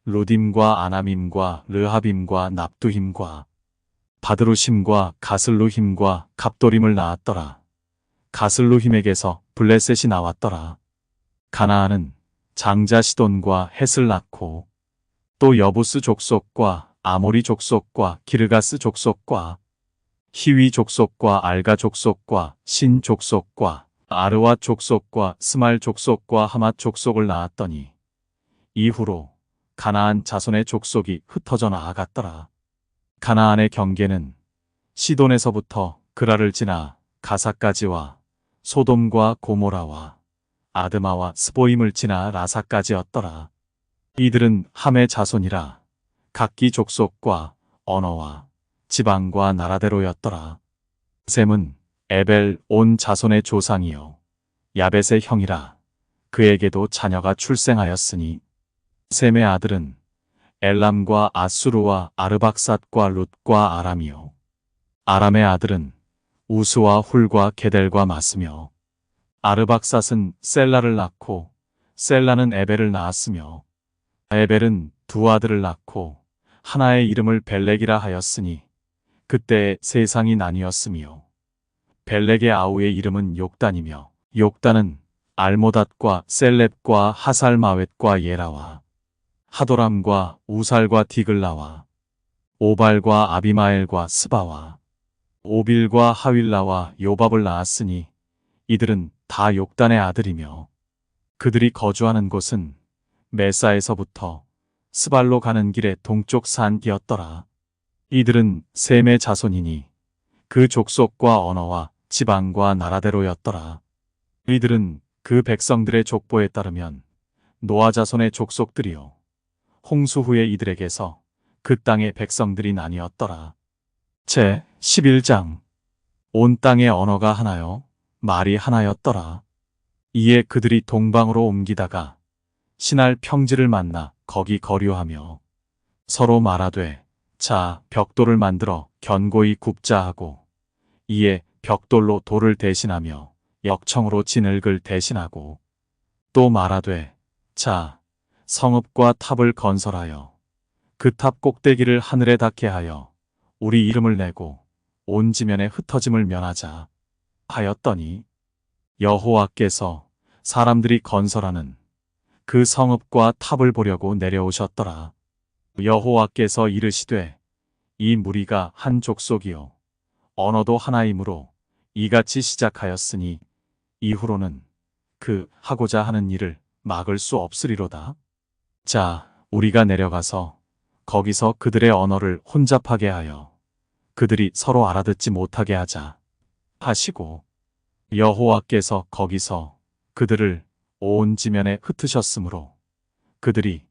루딤과 아나밈과 르하빔과 납두힘과 바드루심과 가슬루힘과 갑도림을 낳았더라. 가슬루힘에게서 블레셋이 나왔더라. 가나안은 장자 시돈과 헷을 낳고 또 여부스 족속과 아모리 족속과 기르가스 족속과 히위 족속과 알가 족속과 신 족속과 아르와 족속과 스말 족속과 하맛 족속을 낳았더니 이후로 가나안 자손의 족속이 흩어져 나아갔더라. 가나안의 경계는 시돈에서부터 그라를 지나 가사까지와 소돔과 고모라와 아드마와 스보임을 지나 라사까지였더라. 이들은 함의 자손이라 각기 족속과 언어와 지방과 나라대로였더라. 셈은 에벨 온 자손의 조상이요 야벳의 형이라. 그에게도 자녀가 출생하였으니 셈의 아들은 엘람과 아수르와 아르박삿과 룻과 아람이요 아람의 아들은 우스와 훌과 게델과 마스며 아르박삿은 셀라를 낳고 셀라는 에벨을 낳았으며 에벨은 두 아들을 낳고 하나의 이름을 벨렉이라 하였으니 그때 세상이 나뉘었으며 벨렉의 아우의 이름은 욕단이며 욕단은 알모닷과 셀렙과 하살마웻과 예라와 하도람과 우살과 디글라와 오발과 아비마엘과 스바와 오빌과 하윌라와 요밥을 낳았으니 이들은 다 욕단의 아들이며 그들이 거주하는 곳은 메사에서부터 스발로 가는 길의 동쪽 산기였더라. 이들은 셈의 자손이니 그 족속과 언어와 지방과 나라대로였더라. 이들은 그 백성들의 족보에 따르면 노아 자손의 족속들이요 홍수 후에 이들에게서 그 땅의 백성들이 나뉘었더라. 제 11장 온 땅의 언어가 하나요 말이 하나였더라. 이에 그들이 동방으로 옮기다가 신할 평지를 만나 거기 거류하며 서로 말하되 자 벽돌을 만들어 견고히 굽자 하고 이에 벽돌로 돌을 대신하며 역청으로 진흙을 대신하고 또 말하되 자 성읍과 탑을 건설하여 그 탑 꼭대기를 하늘에 닿게 하여 우리 이름을 내고 온 지면에 흩어짐을 면하자 하였더니 여호와께서 사람들이 건설하는 그 성읍과 탑을 보려고 내려오셨더라. 여호와께서 이르시되 이 무리가 한 족속이요 언어도 하나이므로 이같이 시작하였으니 이후로는 그 하고자 하는 일을 막을 수 없으리로다. 자 우리가 내려가서 거기서 그들의 언어를 혼잡하게 하여 그들이 서로 알아듣지 못하게 하자 하시고 여호와께서 거기서 그들을 온 지면에 흩으셨으므로 그들이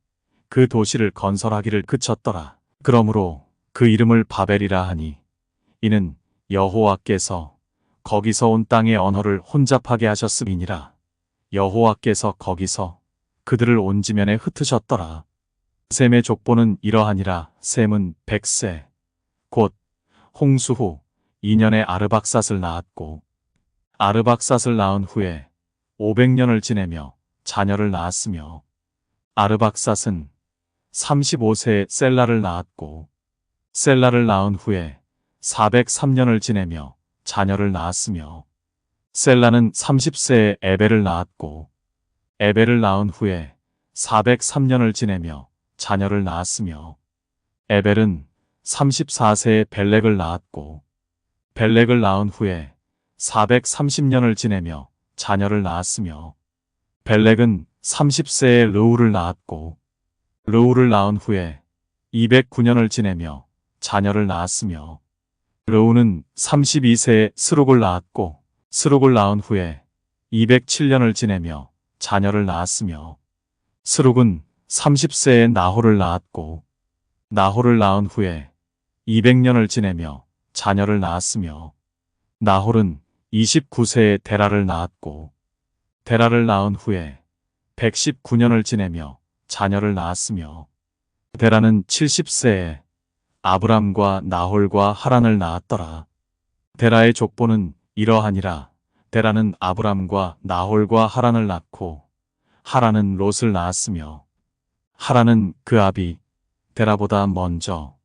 그 도시를 건설하기를 그쳤더라. 그러므로 그 이름을 바벨이라 하니 이는 여호와께서 거기서 온 땅의 언어를 혼잡하게 하셨음이니라. 여호와께서 거기서 그들을 온 지면에 흩으셨더라. 셈의 족보는 이러하니라. 셈은 100세 곧 홍수 후 2년에 아르박삿을 낳았고 아르박삿을 낳은 후에 500년을 지내며 자녀를 낳았으며 아르박삿은 35세에 셀라를 낳았고 셀라를 낳은 후에 403년을 지내며 자녀를 낳았으며 셀라는 30세에 에벨을 낳았고 에벨을 낳은 후에 403년을 지내며 자녀를 낳았으며 에벨은 34세에 벨렉을 낳았고 벨렉을 낳은 후에 430년을 지내며 자녀를 낳았으며 벨렉은 30세에 르우를 낳았고 르우를 낳은 후에 209년을 지내며 자녀를 낳았으며 르우는 32세에 스룩을 낳았고 스룩을 낳은 후에 207년을 지내며 자녀를 낳았으며 스룩은 30세에 나홀을 낳았고 나홀을 낳은 후에 200년을 지내며 자녀를 낳았으며 나홀은 29세에 데라를 낳았고 데라를 낳은 후에 119년을 지내며 자녀를 낳았으며 데라는 70세에 아브람과 나홀과 하란을 낳았더라. 데라의 족보는 이러하니라. 데라는 아브람과 나홀과 하란을 낳고 하란은 롯을 낳았으며 하란은 그 아비 데라보다 먼저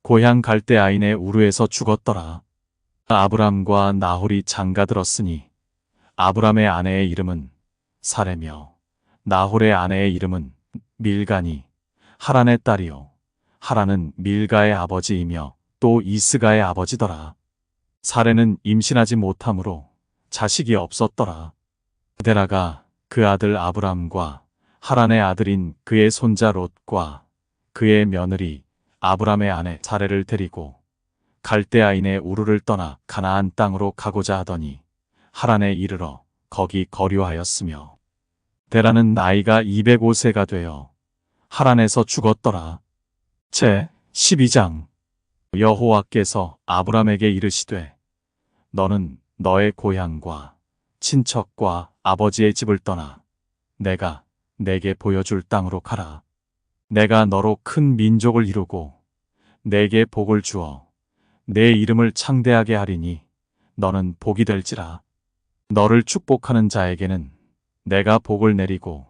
고향 갈대아인의 우르에서 죽었더라. 아브람과 나홀이 장가들었으니 아브람의 아내의 이름은 사레며 나홀의 아내의 이름은 밀가니 하란의 딸이요 하란은 밀가의 아버지이며 또 이스가의 아버지더라. 사레는 임신하지 못하므로 자식이 없었더라. 데라가 그 아들 아브람과 하란의 아들인 그의 손자 롯과 그의 며느리 아브람의 아내 사레를 데리고 갈대아인의 우르를 떠나 가나안 땅으로 가고자 하더니 하란에 이르러 거기 거류하였으며 데라는 나이가 205세가 되어 하란에서 죽었더라. 제 12장 여호와께서 아브람에게 이르시되 너는 너의 고향과 친척과 아버지의 집을 떠나 내가 내게 보여줄 땅으로 가라. 내가 너로 큰 민족을 이루고 내게 복을 주어 내 이름을 창대하게 하리니 너는 복이 될지라. 너를 축복하는 자에게는 내가 복을 내리고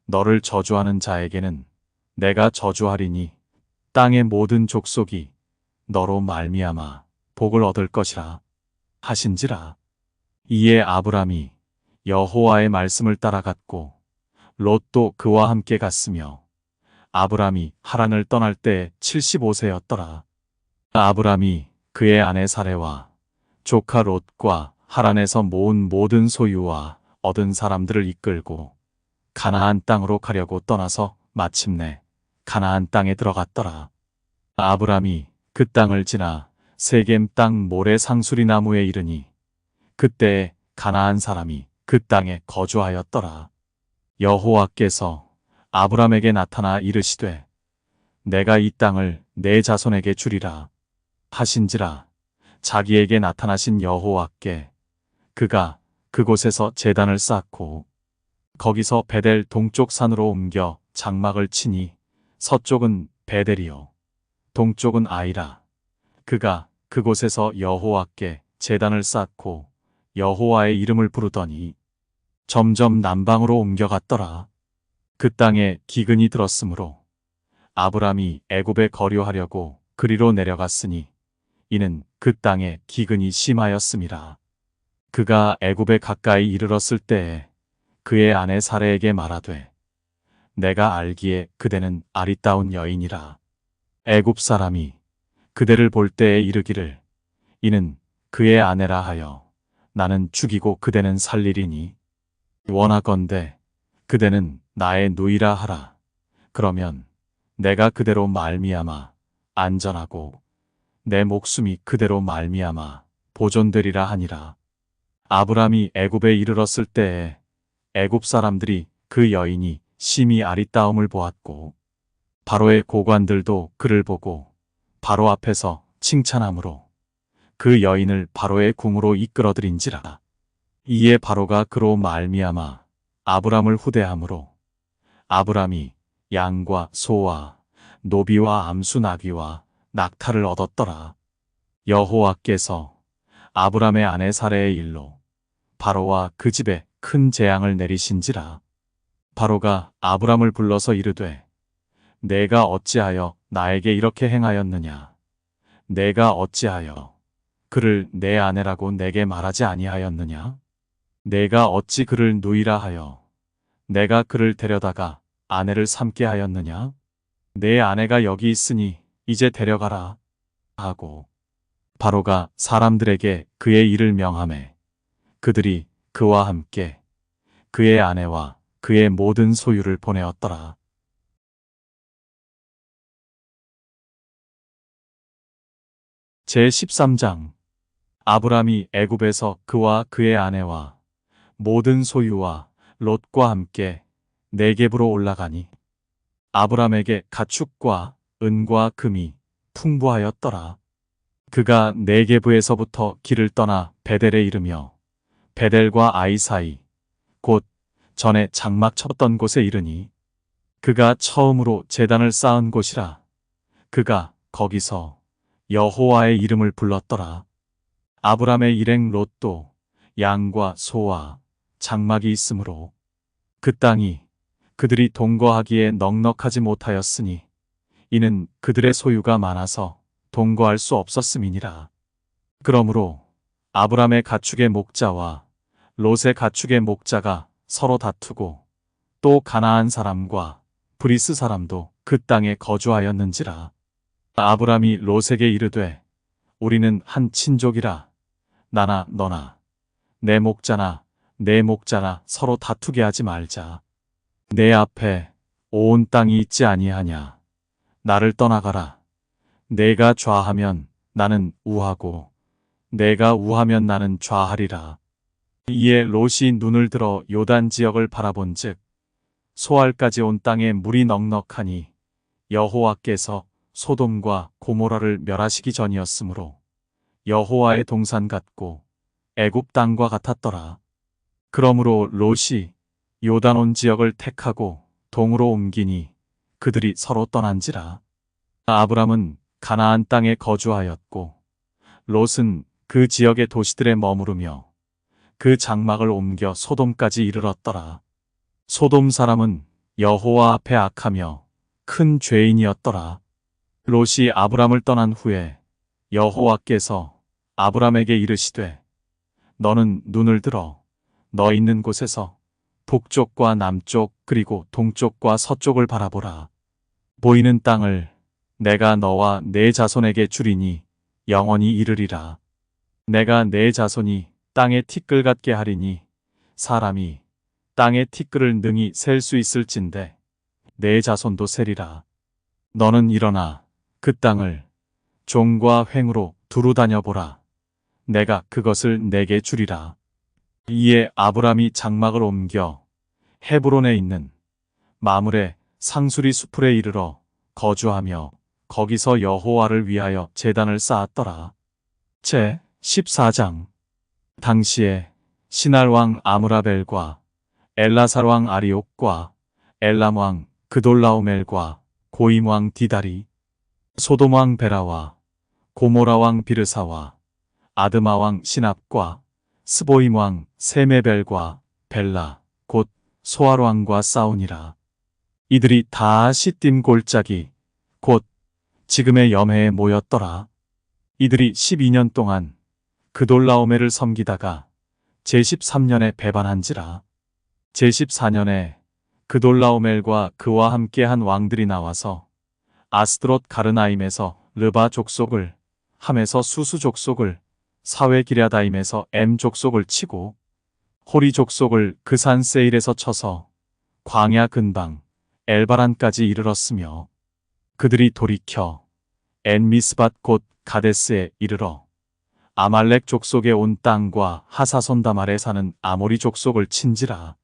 너를 저주하는 자에게는 내가 저주하리니 땅의 모든 족속이 너로 말미암아 복을 얻을 것이라 하신지라. 이에 아브람이 여호와의 말씀을 따라갔고 롯도 그와 함께 갔으며 아브람이 하란을 떠날 때 75세였더라. 아브람이 그의 아내 사레와 조카 롯과 하란에서 모은 모든 소유와 얻은 사람들을 이끌고 가나안 땅으로 가려고 떠나서 마침내 가나안 땅에 들어갔더라. 아브람이 그 땅을 지나 세겜 땅 모래 상수리 나무에 이르니 그때에 가나안 사람이 그 땅에 거주하였더라. 여호와께서 아브람에게 나타나 이르시되 내가 이 땅을 내 자손에게 주리라 하신지라. 자기에게 나타나신 여호와께 그가 그곳에서 제단을 쌓고 거기서 베델 동쪽 산으로 옮겨 장막을 치니 서쪽은 베델이요 동쪽은 아이라. 그가 그곳에서 여호와께 제단을 쌓고 여호와의 이름을 부르더니 점점 남방으로 옮겨갔더라. 그 땅에 기근이 들었으므로 아브람이 애굽에 거류하려고 그리로 내려갔으니 이는 그 땅에 기근이 심하였음이라. 그가 애굽에 가까이 이르렀을 때에 그의 아내 사레에게 말하되 내가 알기에 그대는 아리따운 여인이라. 애굽 사람이 그대를 볼 때에 이르기를 이는 그의 아내라 하여 나는 죽이고 그대는 살리리니 원하건대 그대는 나의 누이라 하라. 그러면 내가 그대로 말미암아 안전하고 내 목숨이 그대로 말미암아 보존되리라 하니라. 아브람이 애굽에 이르렀을 때에 애굽 사람들이 그 여인이 심히 아리따움을 보았고 바로의 고관들도 그를 보고 바로 앞에서 칭찬함으로 그 여인을 바로의 궁으로 이끌어들인지라. 이에 바로가 그로 말미암아 아브람을 후대함으로 아브람이 양과 소와 노비와 암수 나귀와 낙타를 얻었더라. 여호와께서 아브람의 아내 사레의 일로 바로와 그 집에 큰 재앙을 내리신지라. 바로가 아브람을 불러서 이르되 내가 어찌하여 나에게 이렇게 행하였느냐. 내가 어찌하여 그를 내 아내라고 내게 말하지 아니하였느냐. 내가 어찌 그를 누이라 하여 내가 그를 데려다가 아내를 삼게 하였느냐. 내 아내가 여기 있으니 이제 데려가라 하고 바로가 사람들에게 그의 일을 명하매 그들이 그와 함께 그의 아내와 그의 모든 소유를 보내었더라. 제 13장 아브람이 애굽에서 그와 그의 아내와 모든 소유와 롯과 함께 네겝으로 올라가니 아브람에게 가축과 은과 금이 풍부하였더라. 그가 네겝에서부터 길을 떠나 베델에 이르며 베델과 아이 사이 곧 전에 장막 쳤던 곳에 이르니 그가 처음으로 제단을 쌓은 곳이라. 그가 거기서 여호와의 이름을 불렀더라. 아브람의 일행 롯도 양과 소와 장막이 있으므로 그 땅이 그들이 동거하기에 넉넉하지 못하였으니 이는 그들의 소유가 많아서 동거할 수 없었음이니라. 그러므로 아브람의 가축의 목자와 롯의 가축의 목자가 서로 다투고 또 가나안 사람과 브리스 사람도 그 땅에 거주하였는지라. 아브람이 롯에게 이르되 우리는 한 친족이라. 나나 너나 내 목자나 내 목자나 서로 다투게 하지 말자. 내 앞에 온 땅이 있지 아니하냐. 나를 떠나가라. 내가 좌하면 나는 우하고 내가 우하면 나는 좌하리라. 이에 롯이 눈을 들어 요단 지역을 바라본즉 소알까지 온 땅에 물이 넉넉하니 여호와께서 소돔과 고모라를 멸하시기 전이었으므로 여호와의 동산 같고 애굽 땅과 같았더라. 그러므로 롯이 요단온 지역을 택하고 동으로 옮기니 그들이 서로 떠난지라. 아브람은 가나안 땅에 거주하였고 롯은 그 지역의 도시들에 머무르며 그 장막을 옮겨 소돔까지 이르렀더라. 소돔 사람은 여호와 앞에 악하며 큰 죄인이었더라. 롯이 아브람을 떠난 후에 여호와께서 아브람에게 이르시되 너는 눈을 들어 너 있는 곳에서 북쪽과 남쪽 그리고 동쪽과 서쪽을 바라보라. 보이는 땅을 내가 너와 내 자손에게 주리니 영원히 이르리라. 내가 내 자손이 땅의 티끌 같게 하리니 사람이 땅의 티끌을 능히 셀 수 있을진데 내 자손도 세리라. 너는 일어나 그 땅을 종과 횡으로 두루 다녀보라. 내가 그것을 내게 주리라. 이에 아브람이 장막을 옮겨 헤브론에 있는 마므레 상수리 수풀에 이르러 거주하며 거기서 여호와를 위하여 제단을 쌓았더라. 제 14장. 당시에 시날 왕 아므라벨과 엘라살 왕 아리옥과 엘람 왕 그돌라오멜과 고임 왕 디달이 소돔 왕 베라와 고모라 왕 비르사와 아드마 왕 시납과 스보임 왕 세메벨과 벨라 곧 소알 왕과 싸우니라. 이들이 다 시딤 골짜기 곧 지금의 염해에 모였더라. 이들이 12년 동안 그돌라오멜을 섬기다가 제13년에 배반한지라. 제14년에 그돌라오멜과 그와 함께한 왕들이 나와서 아스드롯 가르나임에서 르바 족속을, 함에서 수수 족속을, 사웨 기랴다임에서 엠 족속을 치고 호리 족속을 그 산 세일에서 쳐서 광야 근방 엘바란까지 이르렀으며 그들이 돌이켜 엔미스밭 곧 가데스에 이르러 아말렉 족속의 온 땅과 하사손다말에 사는 아모리 족속을 친지라.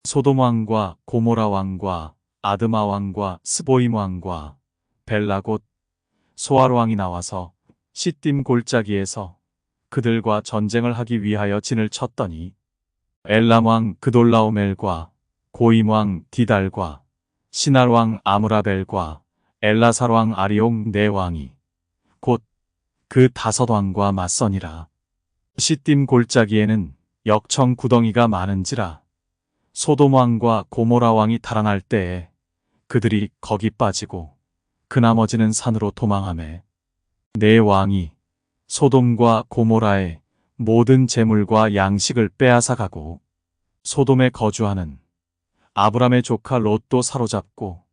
소돔 왕과 고모라 왕과 아드마 왕과 스보임 왕과 벨라 곧 소알 왕이 나와서 시딤 골짜기에서 그들과 전쟁을 하기 위하여 진을 쳤더니 엘람 왕 그돌라오멜과 고임 왕 디달과 시날 왕 아므라벨과 엘라살 왕 아리옥 네 왕이 곧 그 5 왕과 맞서니라. 시딤 골짜기에는 역청 구덩이가 많은지라. 소돔 왕과 고모라 왕이 달아날 때에 그들이 거기 빠지고 그 나머지는 산으로 도망하매 네 왕이 소돔과 고모라의 모든 재물과 양식을 빼앗아 가고 소돔에 거주하는 아브람의 조카 롯도 사로잡고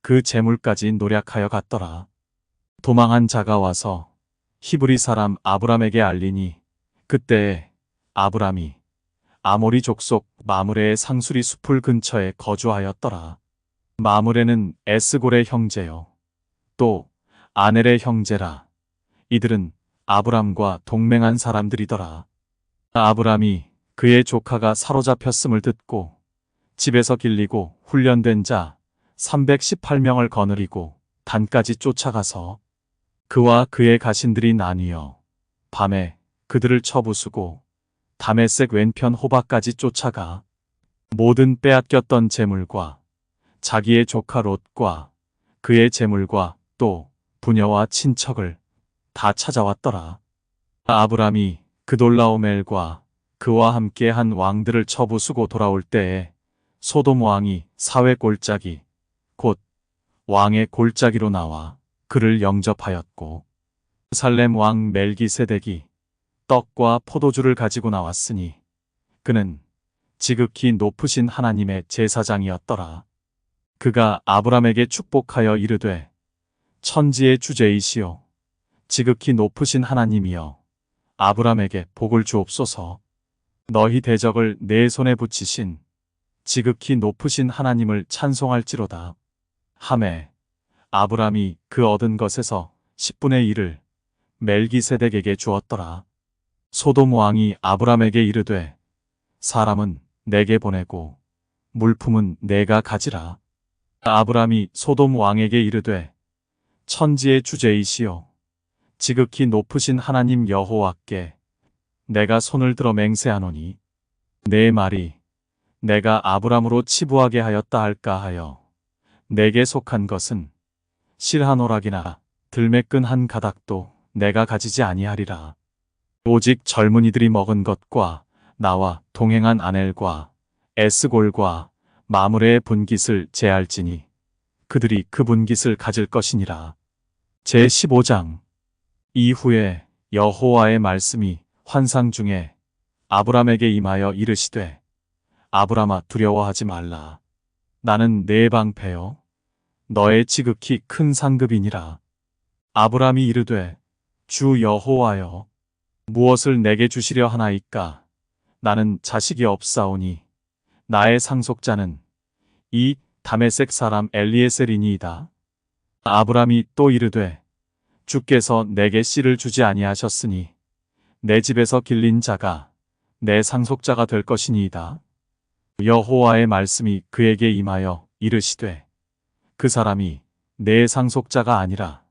그 재물까지 노략하여 갔더라. 도망한 자가 와서 히브리 사람 아브람에게 알리니 그때에 아브람이 아모리 족속 마므레의 상수리 수풀 근처에 거주하였더라. 마므레는 에스골의 형제요 또 아넬의 형제라. 이들은 아브람과 동맹한 사람들이더라. 아브람이 그의 조카가 사로잡혔음을 듣고 집에서 길리고 훈련된 자 318명을 거느리고 단까지 쫓아가서 그와 그의 가신들이 나뉘어 밤에 그들을 쳐부수고 다메섹 왼편 호바까지 쫓아가 모든 빼앗겼던 재물과 자기의 조카 롯과 그의 재물과 또 부녀와 친척을 다 찾아왔더라. 아브람이 그돌라오멜과 그와 함께 한 왕들을 쳐부수고 돌아올 때에 소돔 왕이 사회 골짜기 곧 왕의 골짜기로 나와 그를 영접하였고 살렘 왕 멜기세덱이 떡과 포도주를 가지고 나왔으니 그는 지극히 높으신 하나님의 제사장이었더라. 그가 아브람에게 축복하여 이르되 천지의 주제이시오 지극히 높으신 하나님이여 아브람에게 복을 주옵소서. 너희 대적을 내 손에 붙이신 지극히 높으신 하나님을 찬송할지로다. 하매 아브람이 그 얻은 것에서 10분의 1을 멜기세덱에게 주었더라. 소돔 왕이 아브람에게 이르되 사람은 내게 보내고 물품은 내가 가지라. 아브람이 소돔 왕에게 이르되 천지의 주제이시오 지극히 높으신 하나님 여호와께 내가 손을 들어 맹세하노니 내 말이 내가 아브람으로 치부하게 하였다 할까 하여 내게 속한 것은 실 한 오락이나 들매끈 한 가닥도 내가 가지지 아니하리라. 오직 젊은이들이 먹은 것과 나와 동행한 아넬과 에스골과 마므레의 분깃을 제할지니 그들이 그 분깃을 가질 것이니라. 제15장 이후에 여호와의 말씀이 환상 중에 아브람에게 임하여 이르시되 아브람아 두려워하지 말라. 나는 내 방패요 너의 지극히 큰 상급이니라. 아브람이 이르되 주 여호와여 무엇을 내게 주시려 하나이까. 나는 자식이 없사오니 나의 상속자는 이 다메섹 사람 엘리에셀이니이다. 아브람이 또 이르되 주께서 내게 씨를 주지 아니하셨으니 내 집에서 길린 자가 내 상속자가 될 것이니이다. 여호와의 말씀이 그에게 임하여 이르시되 그 사람이 내 상속자가 아니라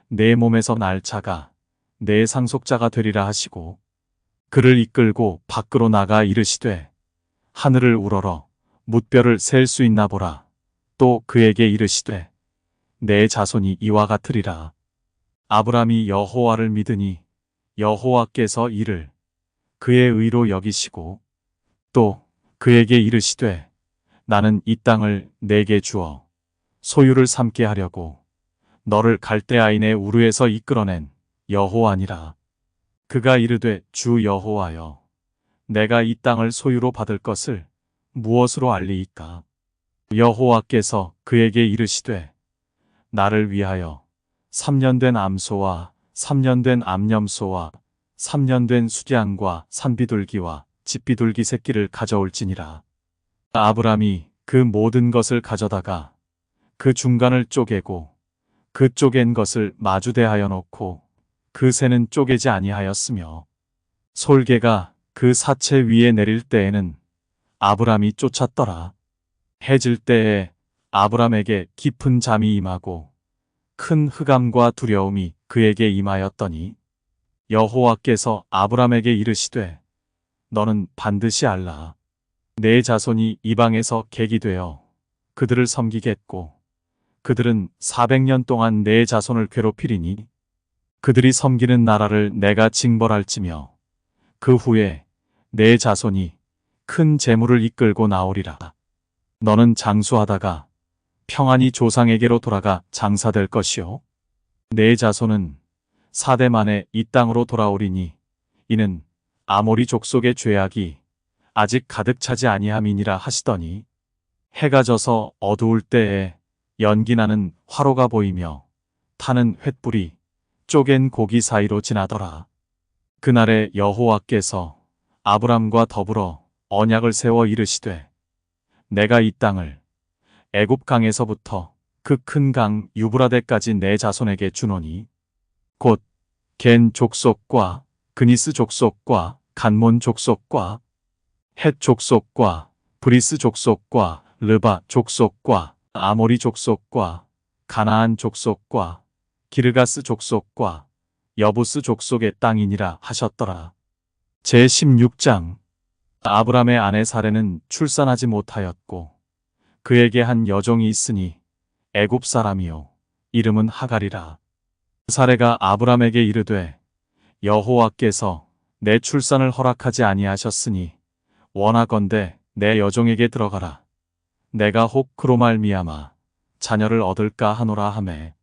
내 몸에서 날 자가 내 상속자가 되리라 하시고 그를 이끌고 밖으로 나가 이르시되 하늘을 우러러 뭇별을 셀 수 있나 보라. 또 그에게 이르시되 내 자손이 이와 같으리라. 아브람이 여호와를 믿으니 여호와께서 이를 그의 의로 여기시고 또 그에게 이르시되 나는 이 땅을 내게 주어 소유를 삼게 하려고 너를 갈대아인의 우르에서 이끌어낸 여호와니라. 그가 이르되 주 여호와여 내가 이 땅을 소유로 받을 것을 무엇으로 알리이까. 여호와께서 그에게 이르시되 나를 위하여 3년 된 암소와 3년 된 암염소와 3년 된 수량과 산비둘기와 집비둘기 새끼를 가져올지니라. 아브람이 그 모든 것을 가져다가 그 중간을 쪼개고 그 쪼갠 것을 마주대하여 놓고 그 새는 쪼개지 아니하였으며 솔개가 그 사체 위에 내릴 때에는 아브람이 쫓았더라. 해질 때에 아브람에게 깊은 잠이 임하고 큰 흑암과 두려움이 그에게 임하였더니 여호와께서 아브람에게 이르시되 너는 반드시 알라. 내 자손이 이방에서 객이 되어 그들을 섬기겠고 그들은 400년 동안 내 자손을 괴롭히리니 그들이 섬기는 나라를 내가 징벌할지며 그 후에 내 자손이 큰 재물을 이끌고 나오리라. 너는 장수하다가 평안히 조상에게로 돌아가 장사될 것이요 내 자손은 4대 만에 이 땅으로 돌아오리니 이는 아모리 족속의 죄악이 아직 가득 차지 아니함이니라 하시더니 해가 져서 어두울 때에 연기나는 화로가 보이며 타는 횃불이 쪼갠 고기 사이로 지나더라. 그날에 여호와께서 아브람과 더불어 언약을 세워 이르시되 내가 이 땅을 애굽 강에서부터 그 큰 강 유브라데까지 내 자손에게 주노니 곧 겐 족속과 그니스 족속과 간몬 족속과 헷 족속과 브리스 족속과 르바 족속과 아모리 족속과 가나안 족속과 기르가스 족속과 여부스 족속의 땅이니라 하셨더라. 제16장. 아브람의 아내 사레는 출산하지 못하였고 그에게 한 여종이 있으니 애굽 사람이요 이름은 하갈이라. 사레가 아브람에게 이르되 여호와께서 내 출산을 허락하지 아니하셨으니 원하건대 내 여종에게 들어가라. 내가 혹 그로 말미암아 자녀를 얻을까 하노라 하매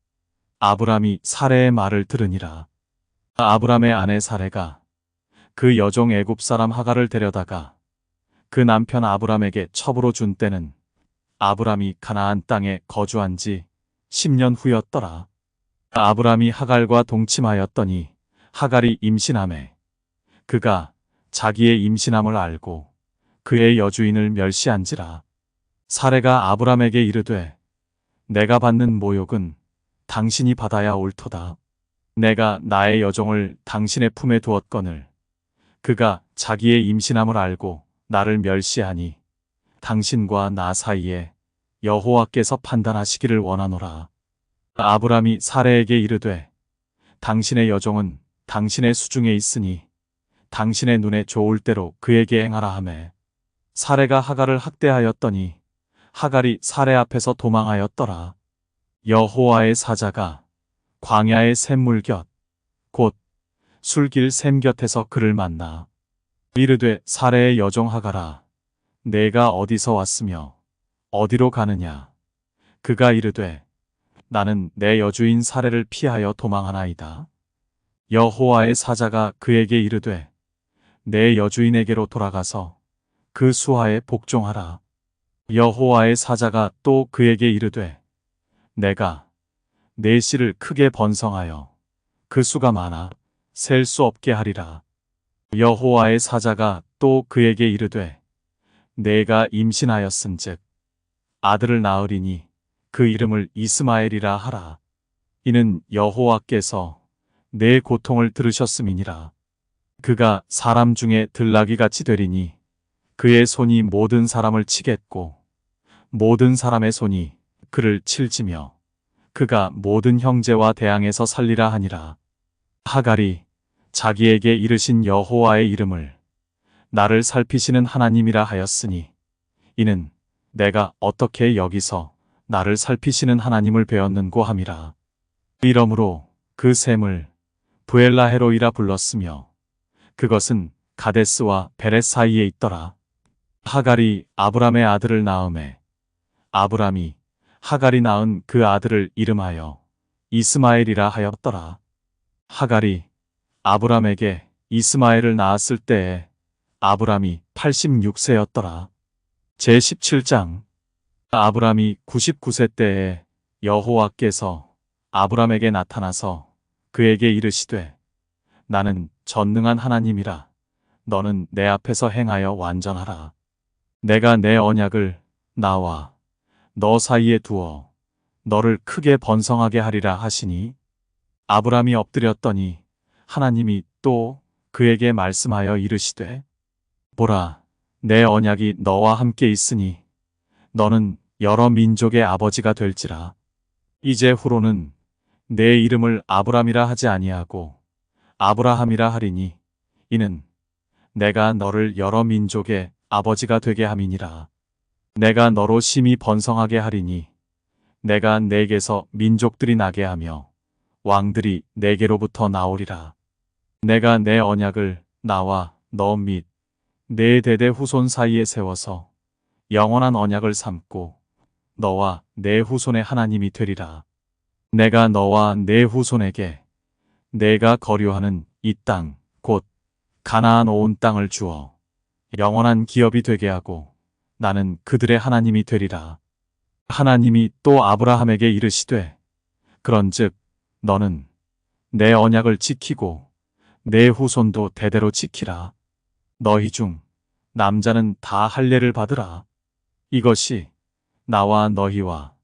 아브람이 사레의 말을 들으니라. 아브람의 아내 사레가 그 여종 애굽 사람 하갈을 데려다가 그 남편 아브람에게 첩으로 준 때는 아브람이 가나안 땅에 거주한 지 10년 후였더라. 아브람이 하갈과 동침하였더니 하갈이 임신하매 그가 자기의 임신함을 알고 그의 여주인을 멸시한지라. 사레가 아브람에게 이르되 내가 받는 모욕은 당신이 받아야 옳도다. 내가 나의 여종을 당신의 품에 두었거늘 그가 자기의 임신함을 알고 나를 멸시하니 당신과 나 사이에 여호와께서 판단하시기를 원하노라. 아브람이 사레에게 이르되 당신의 여종은 당신의 수중에 있으니 당신의 눈에 좋을 대로 그에게 행하라 하매 사레가 하갈을 학대하였더니 하갈이 사레 앞에서 도망하였더라. 여호와의 사자가 광야의 샘물 곁 곧 술길 샘 곁에서 그를 만나 이르되 사레의 여종 하갈아 내가 어디서 왔으며 어디로 가느냐. 그가 이르되 나는 내 여주인 사레를 피하여 도망하나이다. 여호와의 사자가 그에게 이르되 내 여주인에게로 돌아가서 그 수하에 복종하라. 여호와의 사자가 또 그에게 이르되 내가 내 씨를 크게 번성하여 그 수가 많아 셀 수 없게 하리라. 여호와의 사자가 또 그에게 이르되 내가 임신하였은즉 아들을 낳으리니 그 이름을 이스마엘이라 하라. 이는 여호와께서 내 고통을 들으셨음이니라. 그가 사람 중에 들나귀 같이 되리니 그의 손이 모든 사람을 치겠고 모든 사람의 손이 그를 칠지며 그가 모든 형제와 대항에서 살리라 하니라. 하갈이 자기에게 이르신 여호와의 이름을 나를 살피시는 하나님이라 하였으니 이는 내가 어떻게 여기서 나를 살피시는 하나님을 배웠는고 함이라. 이러므로 그 샘을 부엘라헤로이라 불렀으며 그것은 가데스와 베렛 사이에 있더라. 하갈이 아브람의 아들을 낳음에 아브람이 하갈이 낳은 그 아들을 이름하여 이스마엘이라 하였더라. 하갈이 아브람에게 이스마엘을 낳았을 때에 아브람이 86세였더라. 제17장. 아브람이 99세 때에 여호와께서 아브람에게 나타나서 그에게 이르시되 나는 전능한 하나님이라. 너는 내 앞에서 행하여 완전하라. 내가 내 언약을 나와 너 사이에 두어 너를 크게 번성하게 하리라 하시니 아브람이 엎드렸더니 하나님이 또 그에게 말씀하여 이르시되 보라 내 언약이 너와 함께 있으니 너는 여러 민족의 아버지가 될지라. 이제 후로는 내 이름을 아브람이라 하지 아니하고 아브라함이라 하리니 이는 내가 너를 여러 민족의 아버지가 되게 함이니라. 내가 너로 심히 번성하게 하리니 내가 내게서 민족들이 나게 하며 왕들이 내게로부터 나오리라. 내가 내 언약을 나와 너 및 내 대대 후손 사이에 세워서 영원한 언약을 삼고 너와 내 후손의 하나님이 되리라. 내가 너와 내 후손에게 내가 거류하는 이 땅 곧 가나안 온 땅을 주어 영원한 기업이 되게 하고 나는 그들의 하나님이 되리라. 하나님이 또 아브라함에게 이르시되 그런즉 너는 내 언약을 지키고 내 후손도 대대로 지키라. 너희 중 남자는 다 할례를 받으라. 이것이 나와 너희와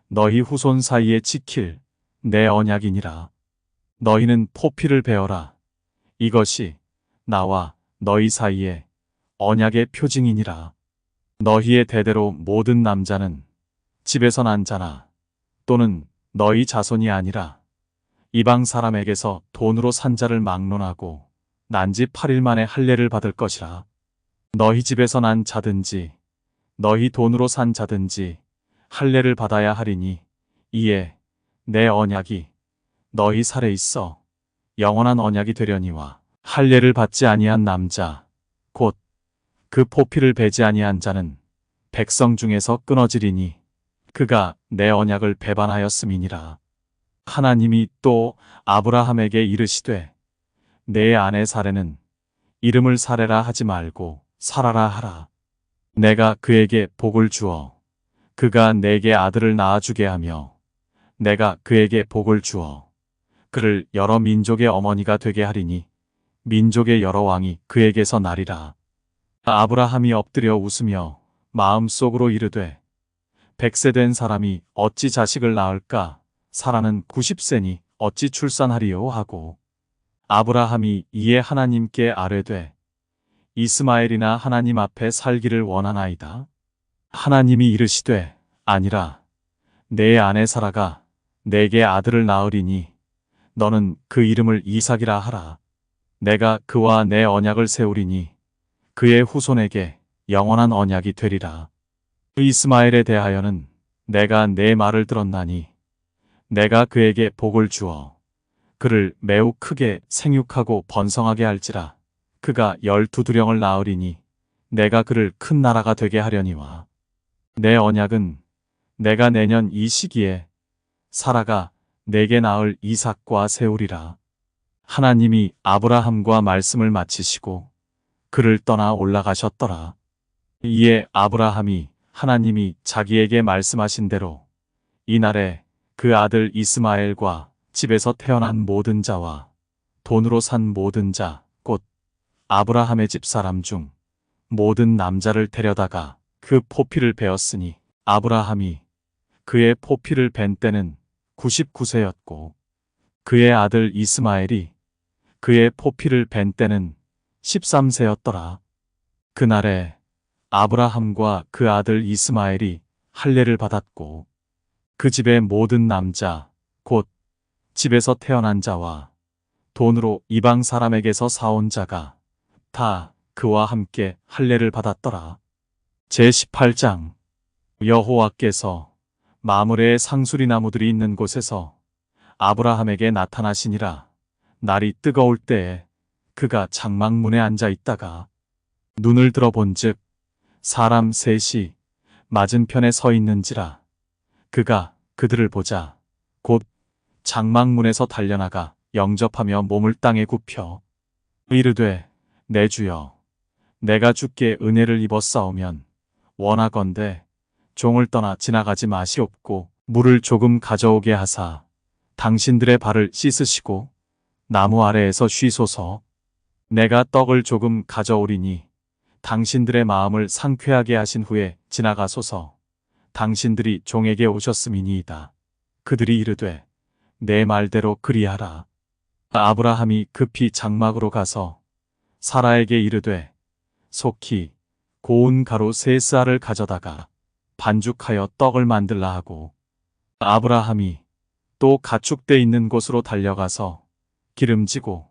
너희 후손 사이에 지킬 내 언약이니라. 너희는 포피를 베어라. 이것이 나와 너희 사이에 언약의 표징이니라. 너희의 대대로 모든 남자는 집에서 난 자나 또는 너희 자손이 아니라 이방 사람에게서 돈으로 산 자를 막론하고 난 지 8일 만에 할례를 받을 것이라. 너희 집에서 난 자든지 너희 돈으로 산 자든지 할례를 받아야 하리니 이에 내 언약이 너희 살에 있어 영원한 언약이 되려니와 할례를 받지 아니한 남자 곧 그 포피를 베지 아니한 자는 백성 중에서 끊어지리니 그가 내 언약을 배반하였음이니라. 하나님이 또 아브라함에게 이르시되 내 아내 사레는 이름을 사레라 하지 말고 사라라 하라. 내가 그에게 복을 주어 그가 내게 아들을 낳아주게 하며 내가 그에게 복을 주어 그를 여러 민족의 어머니가 되게 하리니 민족의 여러 왕이 그에게서 나리라. 아브라함이 엎드려 웃으며 마음속으로 이르되 100세 된 사람이 어찌 자식을 낳을까? 사라는 90세니 어찌 출산하리요? 하고 아브라함이 이에 하나님께 아뢰되 이스마엘이나 하나님 앞에 살기를 원하나이다. 하나님이 이르시되 아니라 내 아내 사라가 내게 아들을 낳으리니 너는 그 이름을 이삭이라 하라. 내가 그와 내 언약을 세우리니 그의 후손에게 영원한 언약이 되리라. 이스마엘에 대하여는 내가 내 말을 들었나니 내가 그에게 복을 주어 그를 매우 크게 생육하고 번성하게 할지라. 그가 12두령을 낳으리니 내가 그를 큰 나라가 되게 하려니와 내 언약은 내가 내년 이 시기에 사라가 내게 낳을 이삭과 세우리라. 하나님이 아브라함과 말씀을 마치시고 그를 떠나 올라가셨더라. 이에 아브라함이 하나님이 자기에게 말씀하신 대로 이날에 그 아들 이스마엘과 집에서 태어난 모든 자와 돈으로 산 모든 자, 곧 아브라함의 집 사람 중 모든 남자를 데려다가 그 포피를 베었으니 아브라함이 그의 포피를 벤 때는 99세였고 그의 아들 이스마엘이 그의 포피를 벤 때는 13세였더라. 그날에 아브라함과 그 아들 이스마엘이 할례를 받았고 그 집의 모든 남자 곧 집에서 태어난 자와 돈으로 이방 사람에게서 사온 자가 다 그와 함께 할례를 받았더라. 제18장 여호와께서 마므레의 상수리 나무들이 있는 곳에서 아브라함에게 나타나시니라. 날이 뜨거울 때에 그가 장막문에 앉아 있다가 눈을 들어본즉 사람 셋이 맞은편에 서 있는지라. 그가 그들을 보자 곧 장막문에서 달려나가 영접하며 몸을 땅에 굽혀 이르되 내 주여 내가 주께 은혜를 입었사오면 원하건대 종을 떠나 지나가지 마시옵고 물을 조금 가져오게 하사 당신들의 발을 씻으시고 나무 아래에서 쉬소서. 내가 떡을 조금 가져오리니 당신들의 마음을 상쾌하게 하신 후에 지나가소서. 당신들이 종에게 오셨음이니이다. 그들이 이르되 내 말대로 그리하라. 아브라함이 급히 장막으로 가서 사라에게 이르되 속히 고운 가루 3쌀을 가져다가 반죽하여 떡을 만들라 하고 아브라함이 또 가축대 있는 곳으로 달려가서 기름지고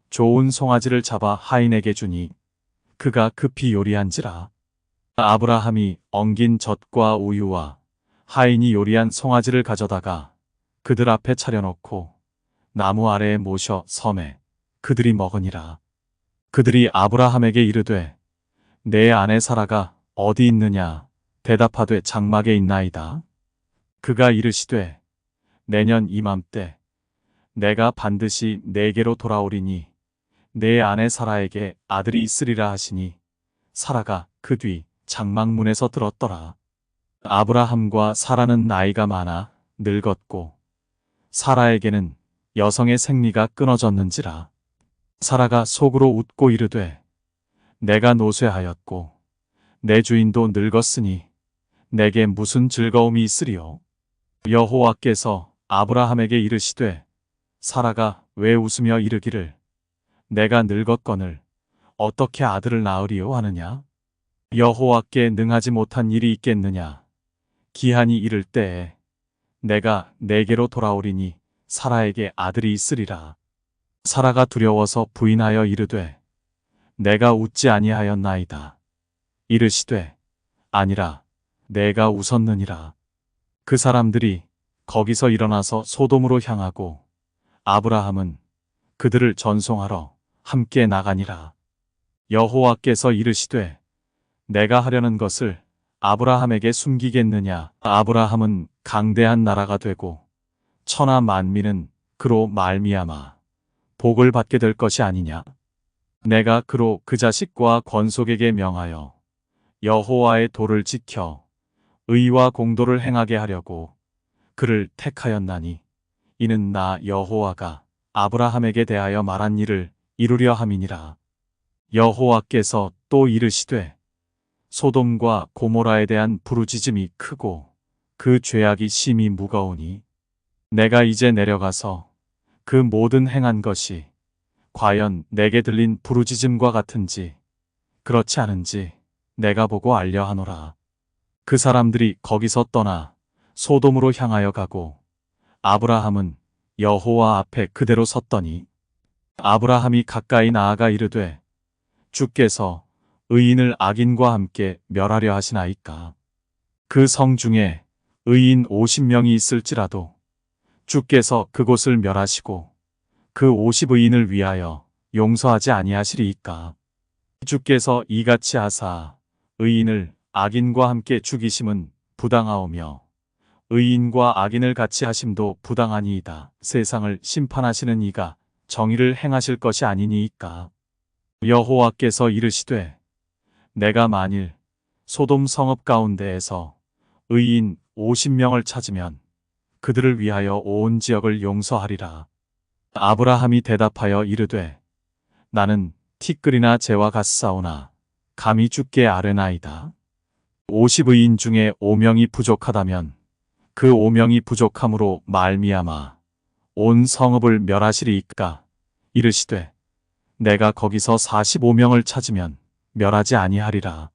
좋은 송아지를 잡아 하인에게 주니 그가 급히 요리한지라. 아브라함이 엉긴 젖과 우유와 하인이 요리한 송아지를 가져다가 그들 앞에 차려놓고 나무 아래에 모셔 섬에 그들이 먹으니라. 그들이 아브라함에게 이르되 내 아내 사라가 어디 있느냐? 대답하되 장막에 있나이다. 그가 이르시되 내년 이맘때 내가 반드시 내게로 돌아오리니 내 아내 사라에게 아들이 있으리라 하시니 사라가 그 뒤 장막문에서 들었더라. 아브라함과 사라는 나이가 많아 늙었고 사라에게는 여성의 생리가 끊어졌는지라. 사라가 속으로 웃고 이르되 내가 노쇠하였고 내 주인도 늙었으니 내게 무슨 즐거움이 있으리요. 여호와께서 아브라함에게 이르시되 사라가 왜 웃으며 이르기를 내가 늙었거늘 어떻게 아들을 낳으리요 하느냐? 여호와께 능하지 못한 일이 있겠느냐? 기한이 이를 때에 내가 내게로 돌아오리니 사라에게 아들이 있으리라. 사라가 두려워서 부인하여 이르되 내가 웃지 아니하였나이다. 이르시되 아니라 내가 웃었느니라. 그 사람들이 거기서 일어나서 소돔으로 향하고 아브라함은 그들을 전송하러 함께 나가니라. 여호와께서 이르시되 내가 하려는 것을 아브라함에게 숨기겠느냐? 아브라함은 강대한 나라가 되고 천하 만민은 그로 말미암아 복을 받게 될 것이 아니냐? 내가 그로 그 자식과 권속에게 명하여 여호와의 도를 지켜 의와 공도를 행하게 하려고 그를 택하였나니 이는 나 여호와가 아브라함에게 대하여 말한 일을 이루려 함이니라. 여호와께서 또 이르시되 소돔과 고모라에 대한 부르짖음이 크고 그 죄악이 심히 무거우니 내가 이제 내려가서 그 모든 행한 것이 과연 내게 들린 부르짖음과 같은지 그렇지 않은지 내가 보고 알려 하노라. 그 사람들이 거기서 떠나 소돔으로 향하여 가고 아브라함은 여호와 앞에 그대로 섰더니 아브라함이 가까이 나아가 이르되 주께서 의인을 악인과 함께 멸하려 하시나이까? 그 성 중에 의인 50명이 있을지라도 주께서 그곳을 멸하시고 그 50의인을 위하여 용서하지 아니하시리이까? 주께서 이같이 하사 의인을 악인과 함께 죽이심은 부당하오며 의인과 악인을 같이 하심도 부당하니이다. 세상을 심판하시는 이가 정의를 행하실 것이 아니니이까? 여호와께서 이르시되 내가 만일 소돔 성읍 가운데에서 의인 50명을 찾으면 그들을 위하여 온 지역을 용서하리라. 아브라함이 대답하여 이르되 나는 티끌이나 재와 같사오나 감히 주께 아뢰나이다. 50의인 중에 5명이 부족하다면 그 5명이 부족함으로 말미암아 온 성읍을 멸하시리이까? 이르시되 내가 거기서 45명을 찾으면 멸하지 아니하리라.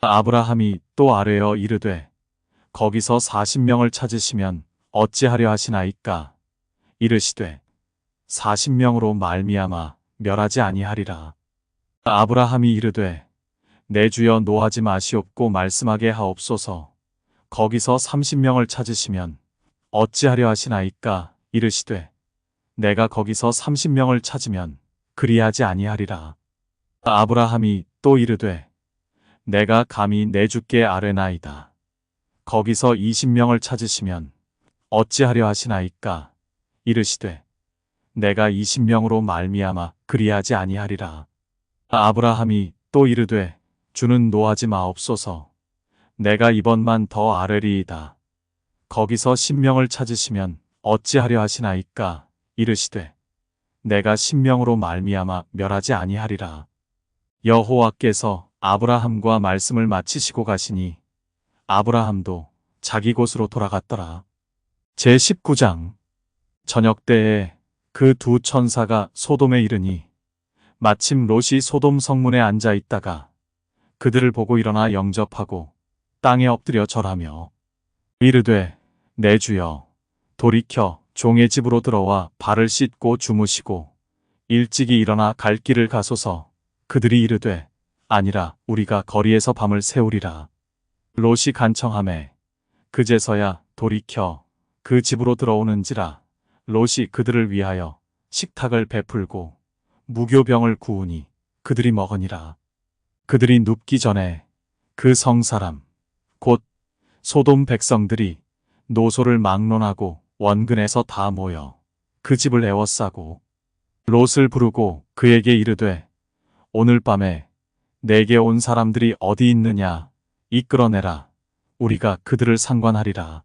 아브라함이 또 아뢰어 이르되 거기서 40명을 찾으시면 어찌하려 하시나이까? 이르시되 40명으로 말미암아 멸하지 아니하리라. 아브라함이 이르되 내 주여 노하지 마시옵고 말씀하게 하옵소서. 거기서 30명을 찾으시면 어찌하려 하시나이까? 이르시되 내가 거기서 30명을 찾으면 그리하지 아니하리라. 아브라함이 또 이르되 내가 감히 내 주께 아뢰나이다. 거기서 20명을 찾으시면 어찌하려 하시나이까? 이르시되 내가 20명으로 말미암아 그리하지 아니하리라. 아브라함이 또 이르되 주는 노하지 마옵소서. 내가 이번만 더 아뢰리이다. 거기서 10명을 찾으시면 어찌하려 하시나이까? 이르시되 내가 10명으로 말미암아 멸하지 아니하리라. 여호와께서 아브라함과 말씀을 마치시고 가시니 아브라함도 자기 곳으로 돌아갔더라. 제19장. 저녁 때에 그 두 천사가 소돔에 이르니 마침 롯이 소돔 성문에 앉아 있다가 그들을 보고 일어나 영접하고 땅에 엎드려 절하며 이르되 내 주여 돌이켜 종의 집으로 들어와 발을 씻고 주무시고 일찍이 일어나 갈 길을 가소서. 그들이 이르되 아니라 우리가 거리에서 밤을 새우리라. 롯이 간청하매 그제서야 돌이켜 그 집으로 들어오는지라. 롯이 그들을 위하여 식탁을 베풀고 무교병을 구우니 그들이 먹으니라. 그들이 눕기 전에 그 성사람 곧 소돔 백성들이 노소를 막론하고 원근에서 다 모여 그 집을 에워싸고 롯을 부르고 그에게 이르되 오늘 밤에 내게 온 사람들이 어디 있느냐 이끌어내라. 우리가 그들을 상관하리라.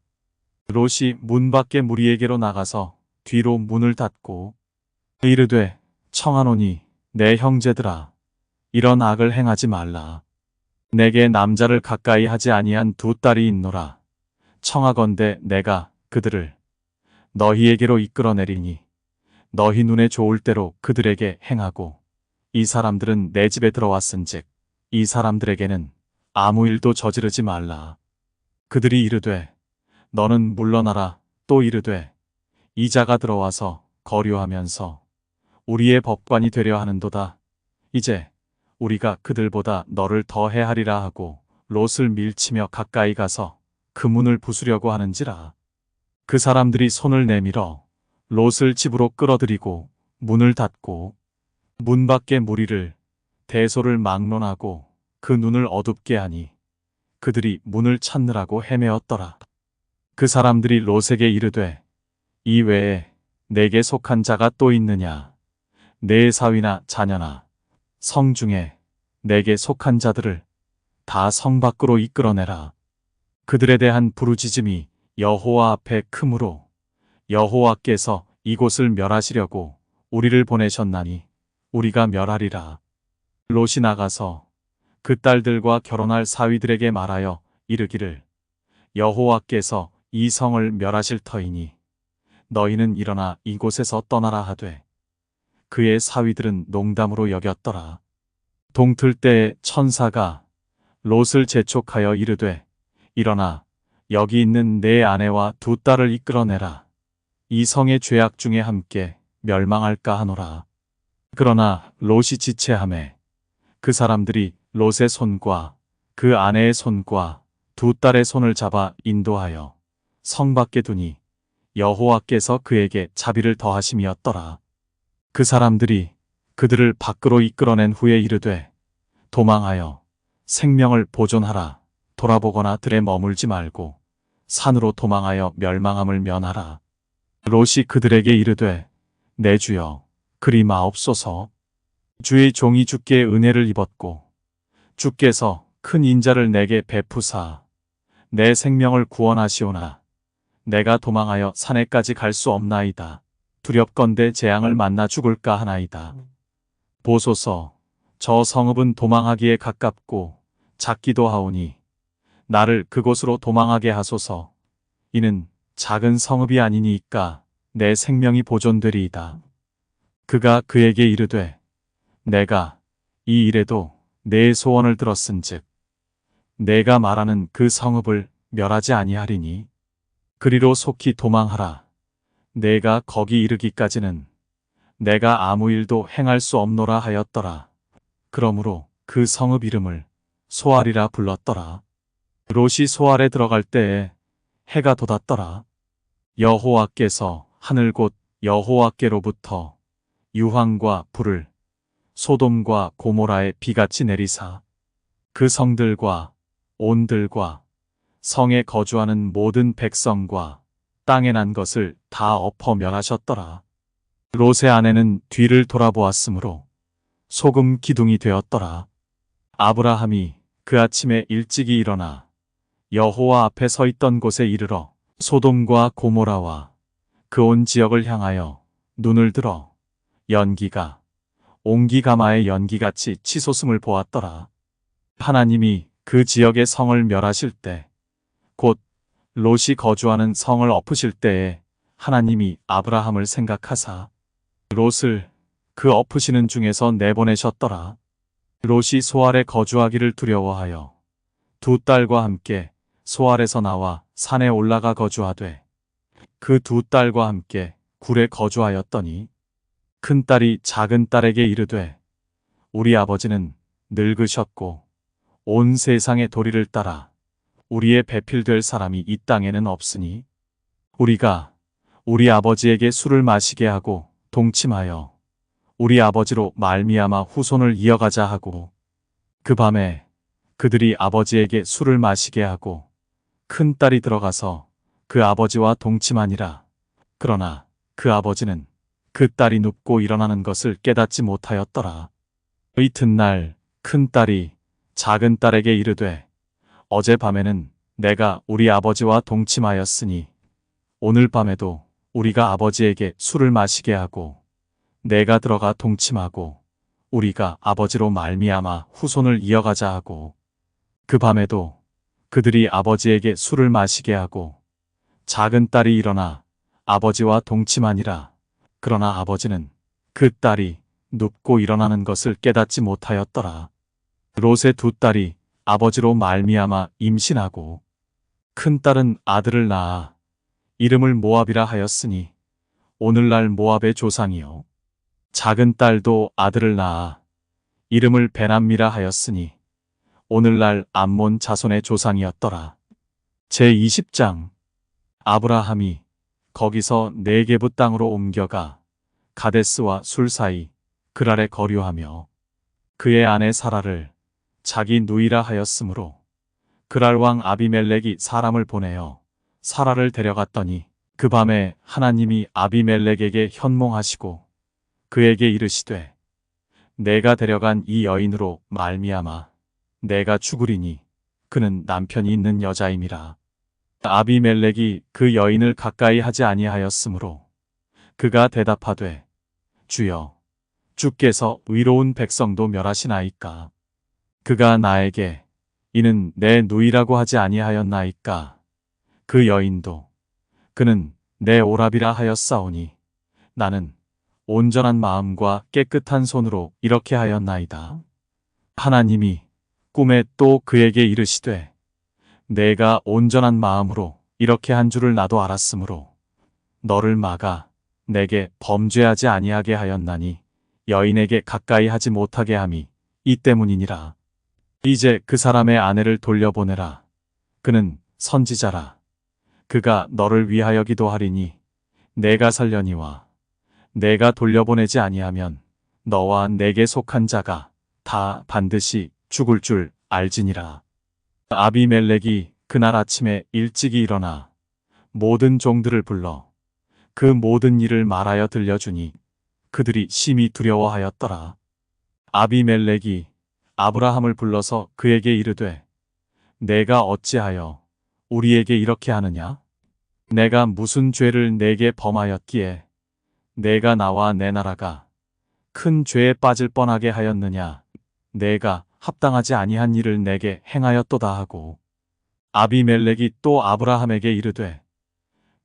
롯이 문 밖에 무리에게로 나가서 뒤로 문을 닫고 이르되 청하노니 내 형제들아 이런 악을 행하지 말라. 내게 남자를 가까이 하지 아니한 두 딸이 있노라. 청하건대 내가 그들을 너희에게로 이끌어내리니 너희 눈에 좋을 대로 그들에게 행하고 이 사람들은 내 집에 들어왔은즉 이 사람들에게는 아무 일도 저지르지 말라. 그들이 이르되 너는 물러나라. 또 이르되 이자가 들어와서 거류하면서 우리의 법관이 되려 하는도다. 이제 우리가 그들보다 너를 더 해하리라 하고 롯을 밀치며 가까이 가서 그 문을 부수려고 하는지라. 그 사람들이 손을 내밀어 롯을 집으로 끌어들이고 문을 닫고 문 밖에 무리를 대소를 막론하고 그 눈을 어둡게 하니 그들이 문을 찾느라고 헤매었더라. 그 사람들이 롯에게 이르되 이 외에 내게 속한 자가 또 있느냐? 내 사위나 자녀나 성 중에 내게 속한 자들을 다 성 밖으로 이끌어내라. 그들에 대한 부르짖음이 여호와 앞에 크므로 여호와께서 이곳을 멸하시려고 우리를 보내셨나니 우리가 멸하리라. 롯이 나가서 그 딸들과 결혼할 사위들에게 말하여 이르기를 여호와께서 이 성을 멸하실 터이니 너희는 일어나 이곳에서 떠나라 하되 그의 사위들은 농담으로 여겼더라. 동틀 때에 천사가 롯을 재촉하여 이르되 일어나 여기 있는 내 아내와 두 딸을 이끌어내라. 이 성의 죄악 중에 함께 멸망할까 하노라. 그러나 롯이 지체하매 그 사람들이 롯의 손과 그 아내의 손과 두 딸의 손을 잡아 인도하여 성 밖에 두니 여호와께서 그에게 자비를 더하심이었더라. 그 사람들이 그들을 밖으로 이끌어낸 후에 이르되 도망하여 생명을 보존하라. 돌아보거나 들에 머물지 말고 산으로 도망하여 멸망함을 면하라. 롯이 그들에게 이르되 내 주여 그리 마옵소서. 주의 종이 주께 은혜를 입었고 주께서 큰 인자를 내게 베푸사 내 생명을 구원하시오나 내가 도망하여 산에까지 갈 수 없나이다. 두렵건대 재앙을 만나 죽을까 하나이다. 보소서 저 성읍은 도망하기에 가깝고 작기도 하오니 나를 그곳으로 도망하게 하소서. 이는 작은 성읍이 아니니까 내 생명이 보존되리이다. 그가 그에게 이르되 내가 이 일에도 내 소원을 들었은즉 내가 말하는 그 성읍을 멸하지 아니하리니 그리로 속히 도망하라. 내가 거기 이르기까지는 내가 아무 일도 행할 수 없노라 하였더라. 그러므로 그 성읍 이름을 소알이라 불렀더라. 롯이 소알에 들어갈 때에 해가 돋았더라. 여호와께서 하늘 곧 여호와께로부터 유황과 불을 소돔과 고모라에 비같이 내리사 그 성들과 온들과 성에 거주하는 모든 백성과 땅에 난 것을 다 엎어 멸하셨더라. 롯의 아내는 뒤를 돌아보았으므로 소금 기둥이 되었더라. 아브라함이 그 아침에 일찍이 일어나 여호와 앞에 서 있던 곳에 이르러 소돔과 고모라와 그 온 지역을 향하여 눈을 들어 연기가 옹기가마의 연기같이 치솟음을 보았더라. 하나님이 그 지역의 성을 멸하실 때 곧 롯이 거주하는 성을 엎으실 때에 하나님이 아브라함을 생각하사 롯을 그 엎으시는 중에서 내보내셨더라. 롯이 소알에 거주하기를 두려워하여 두 딸과 함께 소알에서 나와 산에 올라가 거주하되 그 두 딸과 함께 굴에 거주하였더니 큰 딸이 작은 딸에게 이르되 우리 아버지는 늙으셨고 온 세상의 도리를 따라 우리의 배필될 사람이 이 땅에는 없으니 우리가 우리 아버지에게 술을 마시게 하고 동침하여 우리 아버지로 말미암아 후손을 이어가자 하고 그 밤에 그들이 아버지에게 술을 마시게 하고 큰 딸이 들어가서 그 아버지와 동침하니라. 그러나 그 아버지는 그 딸이 눕고 일어나는 것을 깨닫지 못하였더라. 이튿날 큰 딸이 작은 딸에게 이르되 어젯밤에는 내가 우리 아버지와 동침하였으니 오늘 밤에도 우리가 아버지에게 술을 마시게 하고 내가 들어가 동침하고 우리가 아버지로 말미암아 후손을 이어가자 하고 그 밤에도 그들이 아버지에게 술을 마시게 하고 작은 딸이 일어나 아버지와 동침하니라. 그러나 아버지는 그 딸이 눕고 일어나는 것을 깨닫지 못하였더라. 롯의 두 딸이 아버지로 말미암아 임신하고 큰 딸은 아들을 낳아 이름을 모압이라 하였으니 오늘날 모압의 조상이요. 작은 딸도 아들을 낳아 이름을 베남미라 하였으니 오늘날 암몬 자손의 조상이었더라. 제20장 아브라함이 거기서 네게부 땅으로 옮겨가 가데스와 술 사이 그랄에 거류하며 그의 아내 사라를 자기 누이라 하였으므로 그랄 왕 아비멜렉이 사람을 보내어 사라를 데려갔더니 그 밤에 하나님이 아비멜렉에게 현몽하시고 그에게 이르시되 내가 데려간 이 여인으로 말미암아 내가 죽으리니 그는 남편이 있는 여자임이라. 아비멜렉이 그 여인을 가까이 하지 아니하였으므로 그가 대답하되 주여 주께서 의로운 백성도 멸하시나이까. 그가 나에게 이는 내 누이라고 하지 아니하였나이까. 그 여인도 그는 내 오라비라 하였사오니 나는 온전한 마음과 깨끗한 손으로 이렇게 하였나이다. 하나님이 꿈에 또 그에게 이르시되 내가 온전한 마음으로 이렇게 한 줄을 나도 알았으므로 너를 막아 내게 범죄하지 아니하게 하였나니 여인에게 가까이 하지 못하게 함이 이 때문이니라. 이제 그 사람의 아내를 돌려보내라. 그는 선지자라. 그가 너를 위하여 기도하리니 내가 살려니와 내가 돌려보내지 아니하면 너와 내게 속한 자가 다 반드시 죽을 줄 알지니라. 아비멜렉이 그날 아침에 일찍이 일어나 모든 종들을 불러 그 모든 일을 말하여 들려주니 그들이 심히 두려워하였더라. 아비멜렉이 아브라함을 불러서 그에게 이르되 내가 어찌하여 우리에게 이렇게 하느냐? 내가 무슨 죄를 내게 범하였기에 내가 나와 내 나라가 큰 죄에 빠질 뻔하게 하였느냐? 내가 합당하지 아니한 일을 내게 행하였도다 하고 아비멜렉이 또 아브라함에게 이르되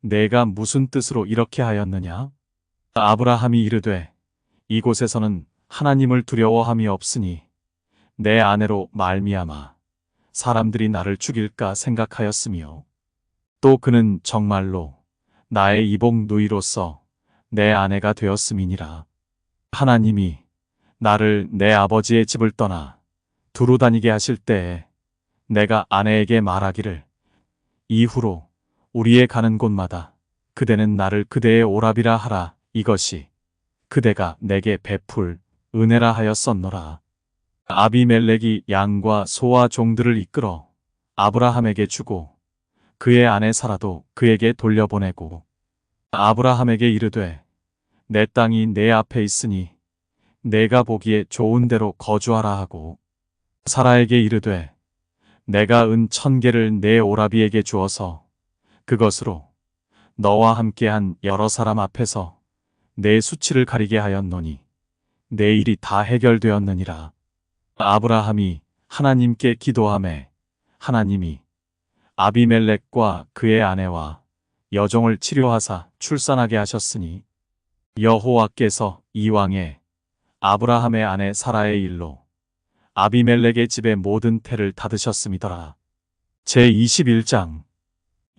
내가 무슨 뜻으로 이렇게 하였느냐? 아브라함이 이르되 이곳에서는 하나님을 두려워함이 없으니 내 아내로 말미암아 사람들이 나를 죽일까 생각하였으며 또 그는 정말로 나의 이복 누이로서 내 아내가 되었음이니라. 하나님이 나를 내 아버지의 집을 떠나 두루 다니게 하실 때에 내가 아내에게 말하기를 이후로 우리의 가는 곳마다 그대는 나를 그대의 오라비라 하라. 이것이 그대가 내게 베풀 은혜라 하였었노라. 아비멜렉이 양과 소와 종들을 이끌어 아브라함에게 주고 그의 아내 사라도 그에게 돌려보내고 아브라함에게 이르되 내 땅이 내 앞에 있으니 내가 보기에 좋은 데로 거주하라 하고 사라에게 이르되 내가 은 1000개를 내 오라비에게 주어서 그것으로 너와 함께한 여러 사람 앞에서 내 수치를 가리게 하였노니 내 일이 다 해결되었느니라. 아브라함이 하나님께 기도하매 하나님이 아비멜렉과 그의 아내와 여종을 치료하사 출산하게 하셨으니 여호와께서 이왕에 아브라함의 아내 사라의 일로 아비멜렉의 집의 모든 태를 닫으셨음이더라. 제21장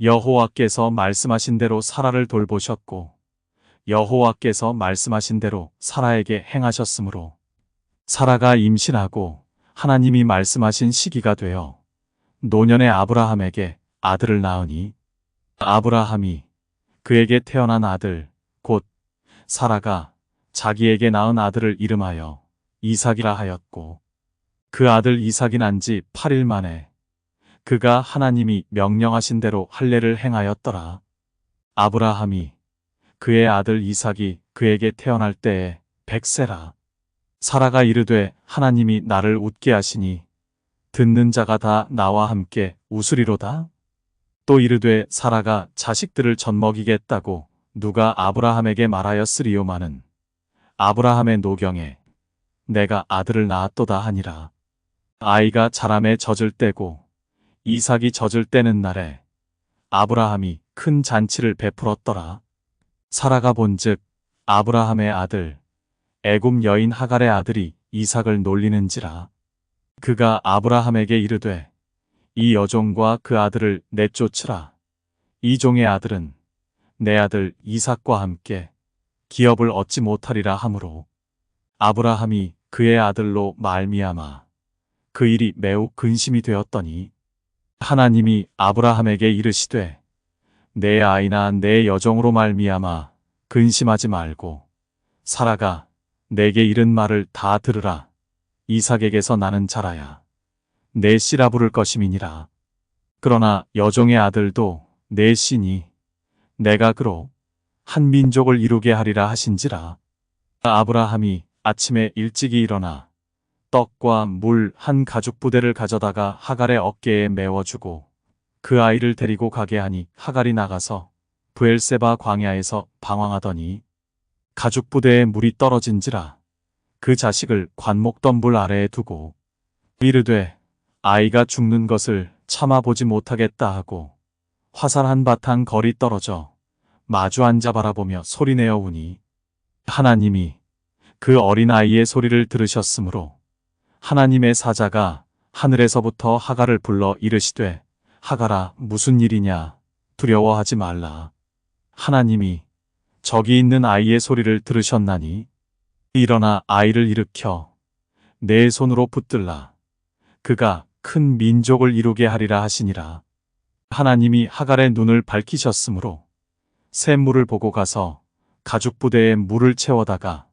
여호와께서 말씀하신 대로 사라를 돌보셨고 여호와께서 말씀하신 대로 사라에게 행하셨으므로 사라가 임신하고 하나님이 말씀하신 시기가 되어 노년의 아브라함에게 아들을 낳으니 아브라함이 그에게 태어난 아들 곧 사라가 자기에게 낳은 아들을 이름하여 이삭이라 하였고 그 아들 이삭이 난 지 8일 만에 그가 하나님이 명령하신 대로 할례를 행하였더라. 아브라함이 그의 아들 이삭이 그에게 태어날 때에 100세라. 사라가 이르되 하나님이 나를 웃게 하시니 듣는 자가 다 나와 함께 웃으리로다. 또 이르되 사라가 자식들을 젖먹이겠다고 누가 아브라함에게 말하였으리요마는 아브라함의 노경에 내가 아들을 낳았도다 하니라. 아이가 자람에 젖을 때고 이삭이 젖을 때는 날에 아브라함이 큰 잔치를 베풀었더라. 사라가 본즉 아브라함의 아들 애굽 여인 하갈의 아들이 이삭을 놀리는지라. 그가 아브라함에게 이르되 이 여종과 그 아들을 내쫓으라. 이 종의 아들은 내 아들 이삭과 함께 기업을 얻지 못하리라 하므로 아브라함이 그의 아들로 말미암아 그 일이 매우 근심이 되었더니 하나님이 아브라함에게 이르시되 내 아이나 내 여종으로 말미암아 근심하지 말고 사라가 내게 이른 말을 다 들으라. 이삭에게서 나는 자라야 내 씨라 부를 것임이니라. 그러나 여종의 아들도 내 씨니 내가 그로 한 민족을 이루게 하리라 하신지라. 아브라함이 아침에 일찍이 일어나 떡과 물 한 가죽부대를 가져다가 하갈의 어깨에 메워주고 그 아이를 데리고 가게 하니 하갈이 나가서 브엘세바 광야에서 방황하더니 가죽부대에 물이 떨어진지라. 그 자식을 관목덤불 아래에 두고 이르되 아이가 죽는 것을 참아보지 못하겠다 하고 화살 한 바탕 거리 떨어져 마주 앉아 바라보며 소리내어 우니 하나님이 그 어린아이의 소리를 들으셨으므로 하나님의 사자가 하늘에서부터 하갈을 불러 이르시되 하갈아 무슨 일이냐 두려워하지 말라. 하나님이 저기 있는 아이의 소리를 들으셨나니 일어나 아이를 일으켜 내 손으로 붙들라. 그가 큰 민족을 이루게 하리라 하시니라. 하나님이 하갈의 눈을 밝히셨으므로 샘물을 보고 가서 가죽부대에 물을 채워다가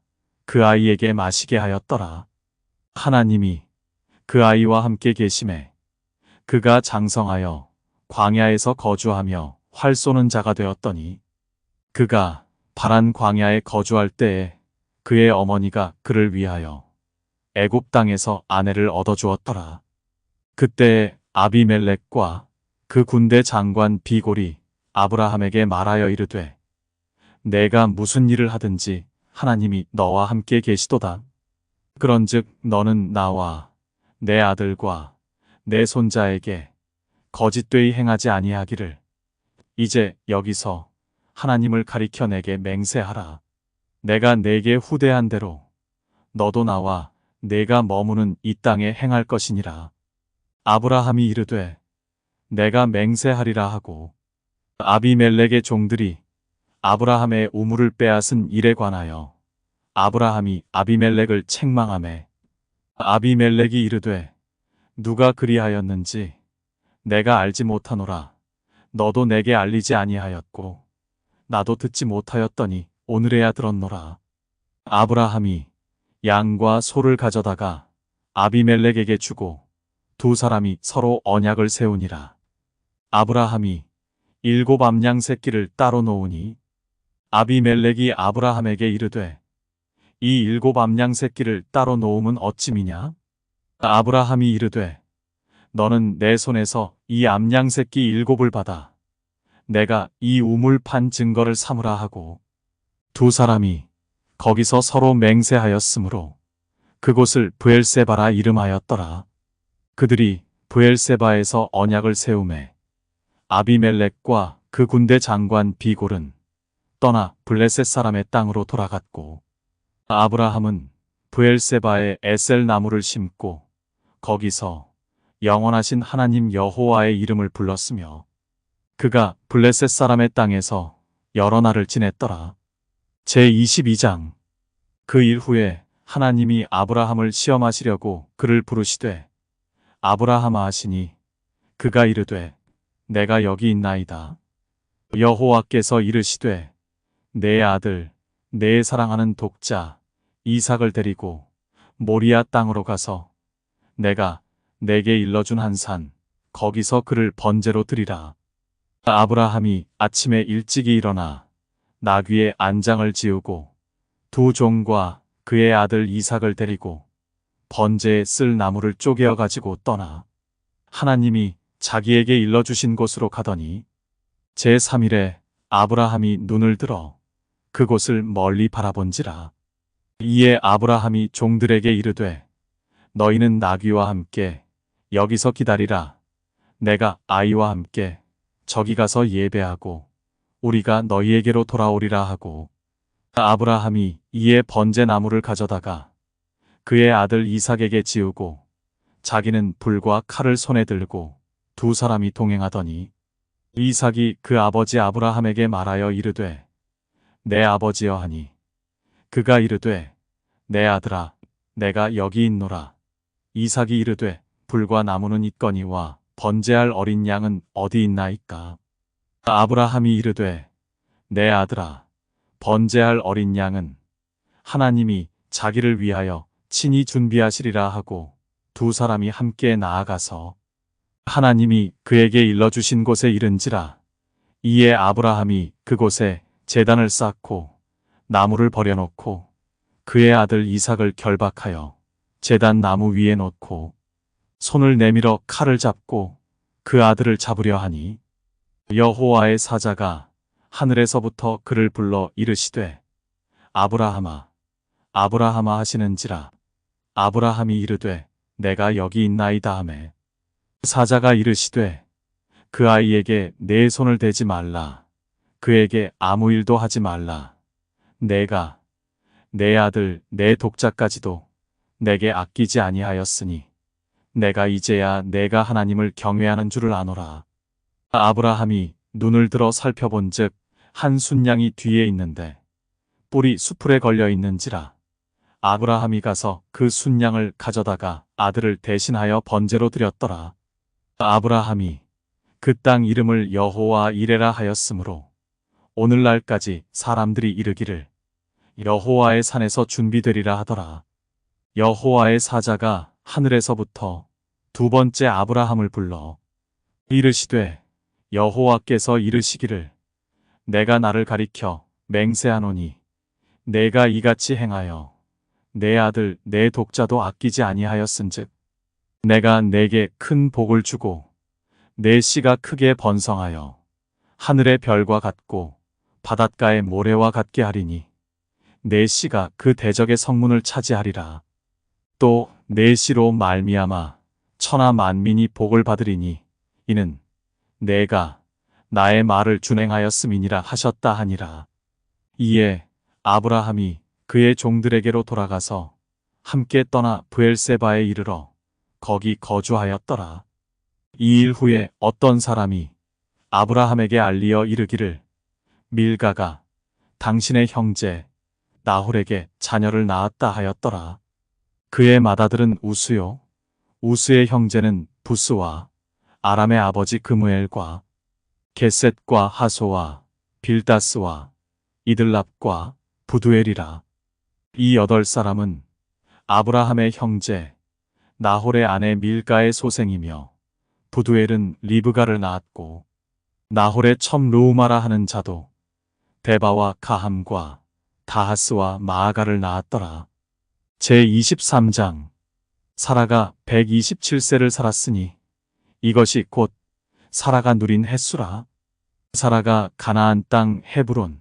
그 아이에게 마시게 하였더라. 하나님이 그 아이와 함께 계심에 그가 장성하여 광야에서 거주하며 활 쏘는 자가 되었더니 그가 바란 광야에 거주할 때에 그의 어머니가 그를 위하여 애굽 땅에서 아내를 얻어주었더라. 그때에 아비멜렉과 그 군대 장관 비골이 아브라함에게 말하여 이르되 내가 무슨 일을 하든지 하나님이 너와 함께 계시도다. 그런즉 너는 나와 내 아들과 내 손자에게 거짓되이 행하지 아니하기를 이제 여기서 하나님을 가리켜 내게 맹세하라. 내가 내게 후대한 대로 너도 나와 내가 머무는 이 땅에 행할 것이니라. 아브라함이 이르되 내가 맹세하리라 하고 아비멜렉의 종들이 아브라함의 우물을 빼앗은 일에 관하여 아브라함이 아비멜렉을 책망하매 아비멜렉이 이르되 누가 그리하였는지 내가 알지 못하노라. 너도 내게 알리지 아니하였고 나도 듣지 못하였더니 오늘에야 들었노라. 아브라함이 양과 소를 가져다가 아비멜렉에게 주고 두 사람이 서로 언약을 세우니라. 아브라함이 7 암양 새끼를 따로 놓으니 아비멜렉이 아브라함에게 이르되 이 7 암양 새끼를 따로 놓음은 어찌미냐? 아브라함이 이르되 너는 내 손에서 이 암양 새끼 7을 받아 내가 이 우물 판 증거를 삼으라 하고 두 사람이 거기서 서로 맹세하였으므로 그곳을 브엘세바라 이름하였더라. 그들이 브엘세바에서 언약을 세우매 아비멜렉과 그 군대 장관 비골은 떠나 블레셋 사람의 땅으로 돌아갔고 아브라함은 브엘세바에 에셀 나무를 심고 거기서 영원하신 하나님 여호와의 이름을 불렀으며 그가 블레셋 사람의 땅에서 여러 날을 지냈더라. 제22장. 그 일 후에 하나님이 아브라함을 시험하시려고 그를 부르시되 아브라함아 하시니 그가 이르되 내가 여기 있나이다. 여호와께서 이르시되 내 아들 내 사랑하는 독자 이삭을 데리고 모리아 땅으로 가서 내가 내게 일러준 한 산 거기서 그를 번제로 드리라. 아브라함이 아침에 일찍이 일어나 나귀의 안장을 지우고 두 종과 그의 아들 이삭을 데리고 번제에 쓸 나무를 쪼개어 가지고 떠나 하나님이 자기에게 일러주신 곳으로 가더니 제3일에 아브라함이 눈을 들어 그곳을 멀리 바라본지라. 이에 아브라함이 종들에게 이르되 너희는 나귀와 함께 여기서 기다리라. 내가 아이와 함께 저기 가서 예배하고 우리가 너희에게로 돌아오리라 하고 아브라함이 이에 번제 나무를 가져다가 그의 아들 이삭에게 지우고 자기는 불과 칼을 손에 들고 두 사람이 동행하더니 이삭이 그 아버지 아브라함에게 말하여 이르되 내 아버지여 하니 그가 이르되 내 아들아 내가 여기 있노라. 이삭이 이르되 불과 나무는 있거니와 번제할 어린 양은 어디 있나이까. 아브라함이 이르되 내 아들아 번제할 어린 양은 하나님이 자기를 위하여 친히 준비하시리라 하고 두 사람이 함께 나아가서 하나님이 그에게 일러주신 곳에 이른지라. 이에 아브라함이 그곳에 제단을 쌓고 나무를 버려놓고 그의 아들 이삭을 결박하여 제단 나무 위에 놓고 손을 내밀어 칼을 잡고 그 아들을 잡으려 하니 여호와의 사자가 하늘에서부터 그를 불러 이르시되 아브라함아 아브라함아 하시는지라. 아브라함이 이르되 내가 여기 있나이다 하매 사자가 이르시되 그 아이에게 내 손을 대지 말라. 그에게 아무 일도 하지 말라. 내가 내 아들 내 독자까지도 내게 아끼지 아니하였으니 내가 이제야 내가 하나님을 경외하는 줄을 아노라. 아브라함이 눈을 들어 살펴본즉 한 순양이 뒤에 있는데 뿔이 수풀에 걸려 있는지라. 아브라함이 가서 그 순양을 가져다가 아들을 대신하여 번제로 드렸더라. 아브라함이 그 땅 이름을 여호와 이레라 하였으므로 오늘날까지 사람들이 이르기를 여호와의 산에서 준비되리라 하더라. 여호와의 사자가 하늘에서부터 두 번째 아브라함을 불러 이르시되 여호와께서 이르시기를 내가 나를 가리켜 맹세하노니 내가 이같이 행하여 내 아들 내 독자도 아끼지 아니하였은즉 내가 내게 큰 복을 주고 내 씨가 크게 번성하여 하늘의 별과 같고 바닷가의 모래와 같게 하리니 내 씨가 그 대적의 성문을 차지하리라. 또 내 씨로 말미암아 천하 만민이 복을 받으리니 이는 내가 나의 말을 준행하였음이니라 하셨다 하니라. 이에 아브라함이 그의 종들에게로 돌아가서 함께 떠나 브엘세바에 이르러 거기 거주하였더라. 2일 후에 어떤 사람이 아브라함에게 알리어 이르기를 밀가가 당신의 형제 나홀에게 자녀를 낳았다 하였더라. 그의 맏아들은 우스요 우스의 형제는 부스와 아람의 아버지 그무엘과 게셋과 하소와 빌다스와 이들랍과 부두엘이라. 이 8사람은 아브라함의 형제 나홀의 아내 밀가의 소생이며 부두엘은 리브가를 낳았고 나홀의 첩 르우마라 하는 자도 데바와 가함과 다하스와 마아가를 낳았더라. 제23장 사라가 127세를 살았으니 이것이 곧 사라가 누린 햇수라. 사라가 가나안 땅 헤브론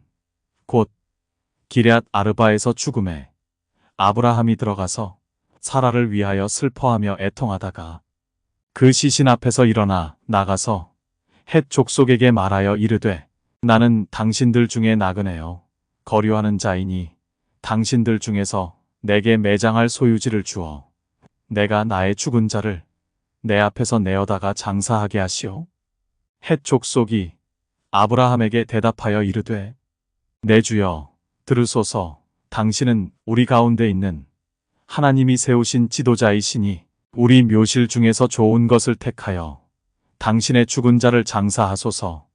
곧 기럇 아르바에서 죽음에 아브라함이 들어가서 사라를 위하여 슬퍼하며 애통하다가 그 시신 앞에서 일어나 나가서 헷 족속에게 말하여 이르되 나는 당신들 중에 나그네요 거류하는 자이니 당신들 중에서 내게 매장할 소유지를 주어 내가 나의 죽은 자를 내 앞에서 내어다가 장사하게 하시오. 헷 족속이 아브라함에게 대답하여 이르되 내 주여 들으소서. 당신은 우리 가운데 있는 하나님이 세우신 지도자이시니 우리 묘실 중에서 좋은 것을 택하여 당신의 죽은 자를 장사하소서.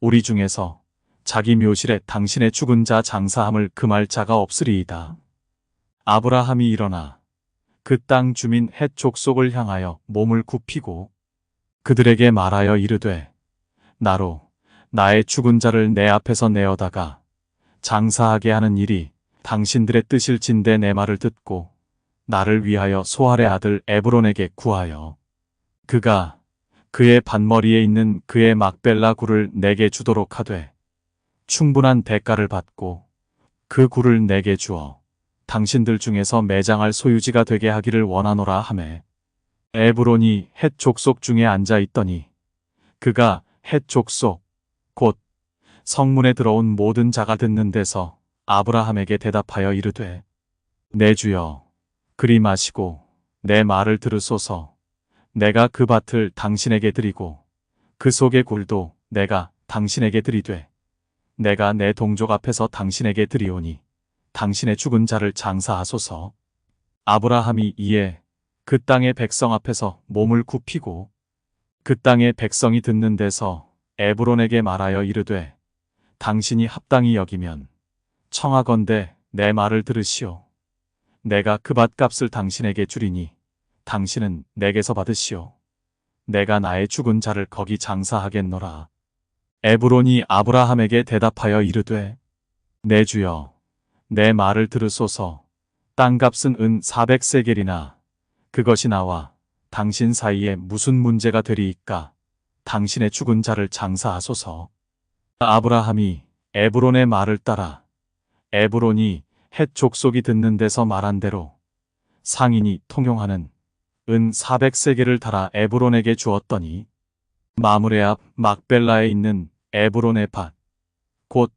우리 중에서 자기 묘실에 당신의 죽은 자 장사함을 금할 자가 없으리이다. 아브라함이 일어나 그 땅 주민 헷 족속을 향하여 몸을 굽히고 그들에게 말하여 이르되 나로 나의 죽은 자를 내 앞에서 내어다가 장사하게 하는 일이 당신들의 뜻일진대 내 말을 듣고 나를 위하여 소할의 아들 에브론에게 구하여 그가 그의 반머리에 있는 그의 막벨라 굴을 내게 주도록 하되 충분한 대가를 받고 그 굴을 내게 주어 당신들 중에서 매장할 소유지가 되게 하기를 원하노라 하매 에브론이 헷 족속 중에 앉아 있더니 그가 헷 족속 곧 성문에 들어온 모든 자가 듣는 데서 아브라함에게 대답하여 이르되 내 주여 그리 마시고 내 말을 들으소서. 내가 그 밭을 당신에게 드리고 그 속의 굴도 내가 당신에게 드리되 내가 내 동족 앞에서 당신에게 드리오니 당신의 죽은 자를 장사하소서. 아브라함이 이에 그 땅의 백성 앞에서 몸을 굽히고 그 땅의 백성이 듣는 데서 에브론에게 말하여 이르되 당신이 합당히 여기면 청하건대 내 말을 들으시오. 내가 그 밭값을 당신에게 주리니 당신은 내게서 받으시오. 내가 나의 죽은 자를 거기 장사하겠노라. 에브론이 아브라함에게 대답하여 이르되 내 주여 내 말을 들으소서. 땅값은 은 400세겔이나 그것이 나와 당신 사이에 무슨 문제가 되리이까. 당신의 죽은 자를 장사하소서. 아브라함이 에브론의 말을 따라 에브론이 헷 족속이 듣는 데서 말한 대로 상인이 통용하는 은 400세겔을 달아 에브론에게 주었더니 마므레 앞 막벨라에 있는 에브론의 밭 곧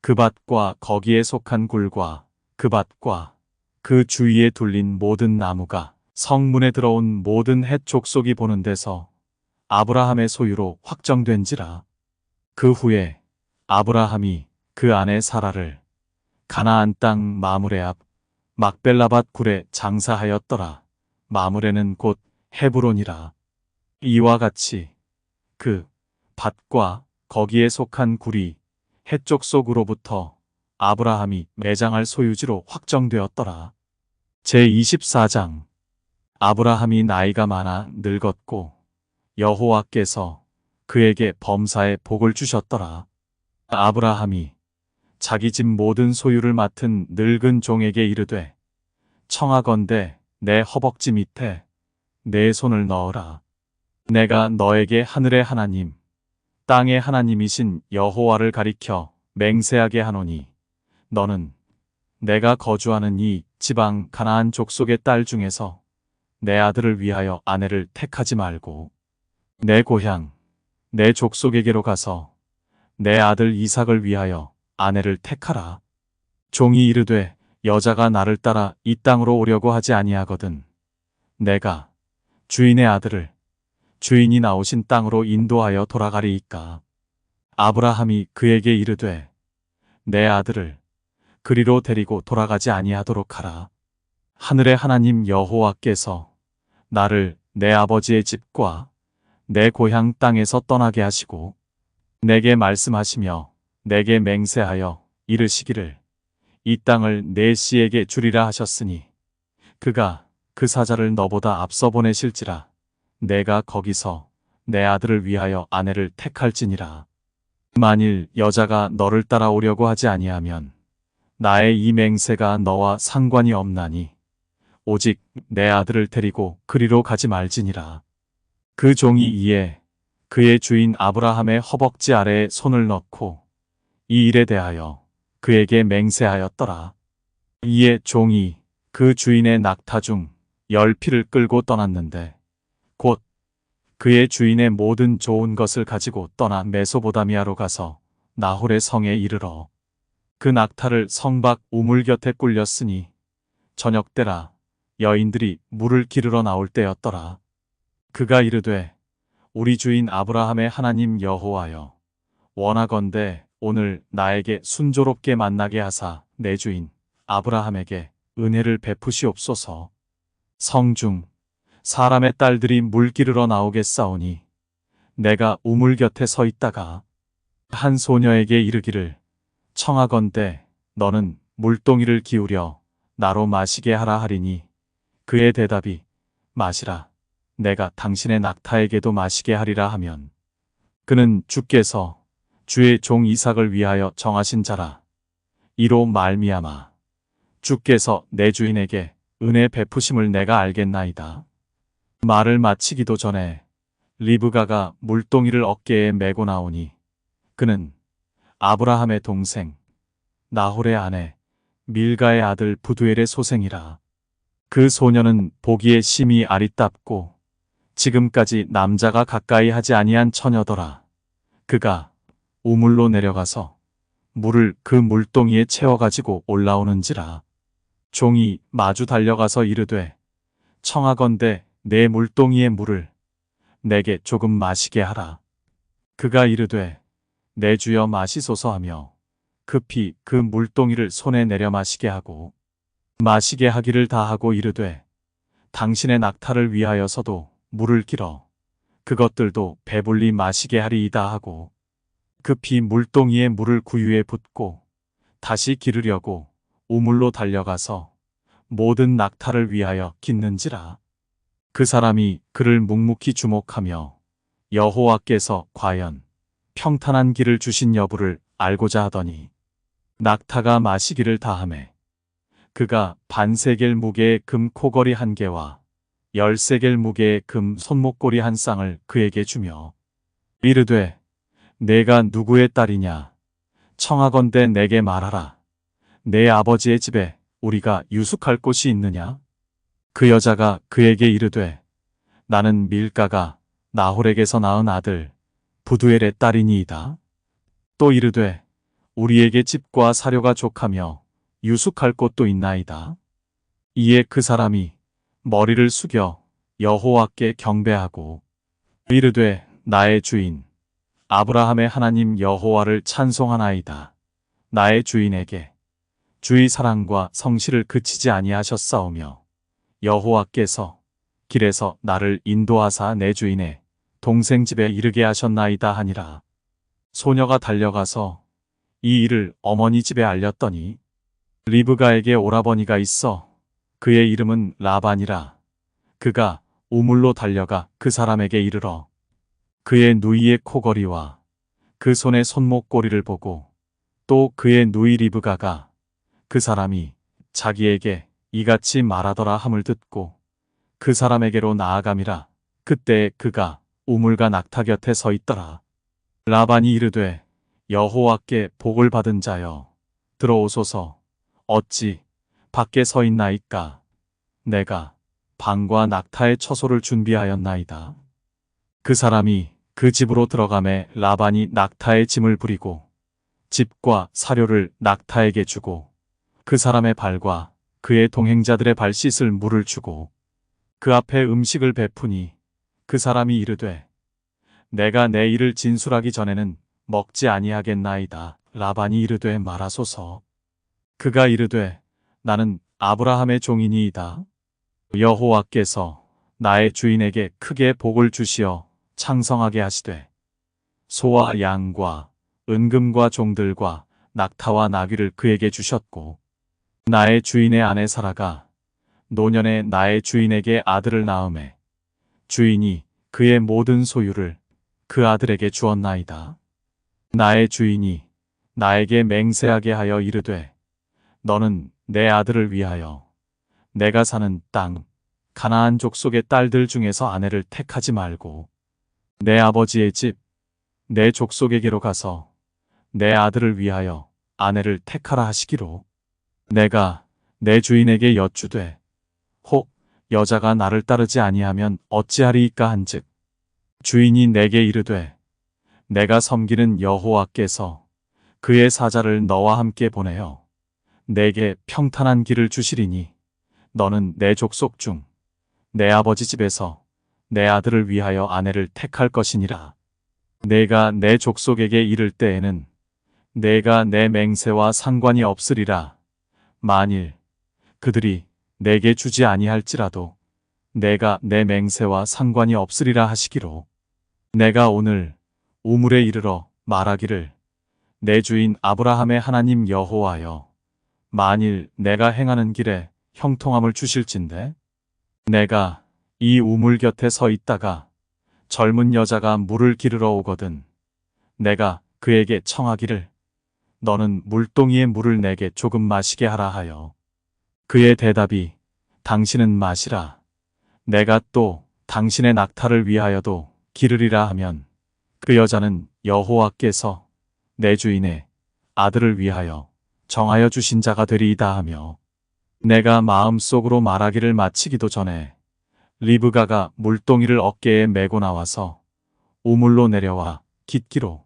그 밭과 거기에 속한 굴과 그 밭과 그 주위에 둘린 모든 나무가 성문에 들어온 모든 헷 족속이 보는 데서 아브라함의 소유로 확정된지라. 그 후에 아브라함이 그 아내 사라를 가나안 땅 마므레 앞 막벨라밭 굴에 장사하였더라. 마므레는 곧 헤브론이라. 이와 같이 그 밭과 거기에 속한 굴이 헷 족속으로부터 아브라함이 매장할 소유지로 확정되었더라. 제24장. 아브라함이 나이가 많아 늙었고 여호와께서 그에게 범사에 복을 주셨더라. 아브라함이 자기 집 모든 소유를 맡은 늙은 종에게 이르되 청하건대 내 허벅지 밑에 내 손을 넣어라. 내가 너에게 하늘의 하나님 땅의 하나님이신 여호와를 가리켜 맹세하게 하노니 너는 내가 거주하는 이 지방 가나안 족속의 딸 중에서 내 아들을 위하여 아내를 택하지 말고 내 고향 내 족속에게로 가서 내 아들 이삭을 위하여 아내를 택하라. 종이 이르되 여자가 나를 따라 이 땅으로 오려고 하지 아니하거든 내가 주인의 아들을 주인이 나오신 땅으로 인도하여 돌아가리이까. 아브라함이 그에게 이르되 내 아들을 그리로 데리고 돌아가지 아니하도록 하라. 하늘의 하나님 여호와께서 나를 내 아버지의 집과 내 고향 땅에서 떠나게 하시고 내게 말씀하시며 내게 맹세하여 이르시기를 이 땅을 내 씨에게 주리라 하셨으니 그가 그 사자를 너보다 앞서 보내실지라. 내가 거기서 내 아들을 위하여 아내를 택할지니라. 만일 여자가 너를 따라오려고 하지 아니하면 나의 이 맹세가 너와 상관이 없나니 오직 내 아들을 데리고 그리로 가지 말지니라. 그 종이 이에 그의 주인 아브라함의 허벅지 아래에 손을 넣고 이 일에 대하여 그에게 맹세하였더라. 이에 종이 그 주인의 낙타 중 10피를 끌고 떠났는데 곧 그의 주인의 모든 좋은 것을 가지고 떠나 메소보다미아로 가서 나홀의 성에 이르러 그 낙타를 성 밖 우물 곁에 꿀렸으니 저녁 때라 여인들이 물을 기르러 나올 때였더라. 그가 이르되 우리 주인 아브라함의 하나님 여호와여 원하건대 오늘 나에게 순조롭게 만나게 하사 내 주인 아브라함에게 은혜를 베푸시옵소서. 성중 사람의 딸들이 물 기르러 나오겠사오니 내가 우물 곁에 서 있다가 한 소녀에게 이르기를 청하건대 너는 물동이를 기울여 나로 마시게 하라 하리니 그의 대답이 마시라 내가 당신의 낙타에게도 마시게 하리라 하면 그는 주께서 주의 종 이삭을 위하여 정하신 자라. 이로 말미암아 주께서 내 주인에게 은혜 베푸심을 내가 알겠나이다. 말을 마치기도 전에 리브가가 물동이를 어깨에 메고 나오니 그는 아브라함의 동생 나홀의 아내 밀가의 아들 부두엘의 소생이라. 그 소녀는 보기에 심히 아리답고 지금까지 남자가 가까이 하지 아니한 처녀더라. 그가 우물로 내려가서 물을 그 물동이에 채워가지고 올라오는지라. 종이 마주 달려가서 이르되 청하건대 내 물동이의 물을 내게 조금 마시게 하라. 그가 이르되 내 주여 마시소서 하며 급히 그 물동이를 손에 내려 마시게 하고 마시게 하기를 다하고 이르되 당신의 낙타를 위하여서도 물을 길어 그것들도 배불리 마시게 하리이다 하고 급히 물동이에 물을 구유에 붓고 다시 기르려고 우물로 달려가서 모든 낙타를 위하여 깃는지라. 그 사람이 그를 묵묵히 주목하며 여호와께서 과연 평탄한 길을 주신 여부를 알고자 하더니 낙타가 마시기를 다하매 그가 반세겔 무게의 금 코걸이 한 개와 10세겔 무게의 금 손목고리 한 쌍을 그에게 주며 이르되 내가 누구의 딸이냐 청하건대 내게 말하라. 내 아버지의 집에 우리가 유숙할 곳이 있느냐? 그 여자가 그에게 이르되 나는 밀가가 나홀에게서 낳은 아들 부두엘의 딸이니이다. 또 이르되 우리에게 집과 사료가 족하며 유숙할 곳도 있나이다. 이에 그 사람이 머리를 숙여 여호와께 경배하고 이르되 나의 주인 아브라함의 하나님 여호와를 찬송하나이다. 나의 주인에게 주의 사랑과 성실을 그치지 아니하셨사오며 여호와께서 길에서 나를 인도하사 내 주인의 동생 집에 이르게 하셨나이다 하니라. 소녀가 달려가서 이 일을 어머니 집에 알렸더니 리브가에게 오라버니가 있어 그의 이름은 라반이라. 그가 우물로 달려가 그 사람에게 이르러 그의 누이의 코걸이와 그 손의 손목고리를 보고 또 그의 누이 리브가가 그 사람이 자기에게 이같이 말하더라 함을 듣고 그 사람에게로 나아감이라. 그때 그가 우물가 낙타 곁에 서 있더라. 라반이 이르되 여호와께 복을 받은 자여 들어오소서. 어찌 밖에 서 있나이까? 내가 방과 낙타의 처소를 준비하였나이다. 그 사람이 그 집으로 들어가매 라반이 낙타의 짐을 부리고 집과 사료를 낙타에게 주고 그 사람의 발과 그의 동행자들의 발 씻을 물을 주고 그 앞에 음식을 베푸니 그 사람이 이르되 내가 내 일을 진술하기 전에는 먹지 아니하겠나이다. 라반이 이르되 말하소서. 그가 이르되 나는 아브라함의 종이니이다. 여호와께서 나의 주인에게 크게 복을 주시어 창성하게 하시되 소와 양과 은금과 종들과 낙타와 나귀를 그에게 주셨고 나의 주인의 아내 사라가 노년에 나의 주인에게 아들을 낳음에 주인이 그의 모든 소유를 그 아들에게 주었나이다. 나의 주인이 나에게 맹세하게 하여 이르되 너는 내 아들을 위하여 내가 사는 땅 가나안 족속의 딸들 중에서 아내를 택하지 말고 내 아버지의 집 내 족속에게로 가서 내 아들을 위하여 아내를 택하라 하시기로 내가 내 주인에게 여쭈되 혹 여자가 나를 따르지 아니하면 어찌하리이까 한즉 주인이 내게 이르되 내가 섬기는 여호와께서 그의 사자를 너와 함께 보내어 내게 평탄한 길을 주시리니 너는 내 족속 중 내 아버지 집에서 내 아들을 위하여 아내를 택할 것이니라. 내가 내 족속에게 이를 때에는 내가 내 맹세와 상관이 없으리라. 만일 그들이 내게 주지 아니할지라도 내가 내 맹세와 상관이 없으리라 하시기로 내가 오늘 우물에 이르러 말하기를 내 주인 아브라함의 하나님 여호와여 만일 내가 행하는 길에 형통함을 주실진데 내가 이 우물 곁에 서 있다가 젊은 여자가 물을 기르러 오거든 내가 그에게 청하기를 너는 물동이의 물을 내게 조금 마시게 하라 하여 그의 대답이 당신은 마시라 내가 또 당신의 낙타를 위하여도 기르리라 하면 그 여자는 여호와께서 내 주인의 아들을 위하여 정하여 주신 자가 되리이다 하며 내가 마음속으로 말하기를 마치기도 전에 리브가가 물동이를 어깨에 메고 나와서 우물로 내려와 깃기로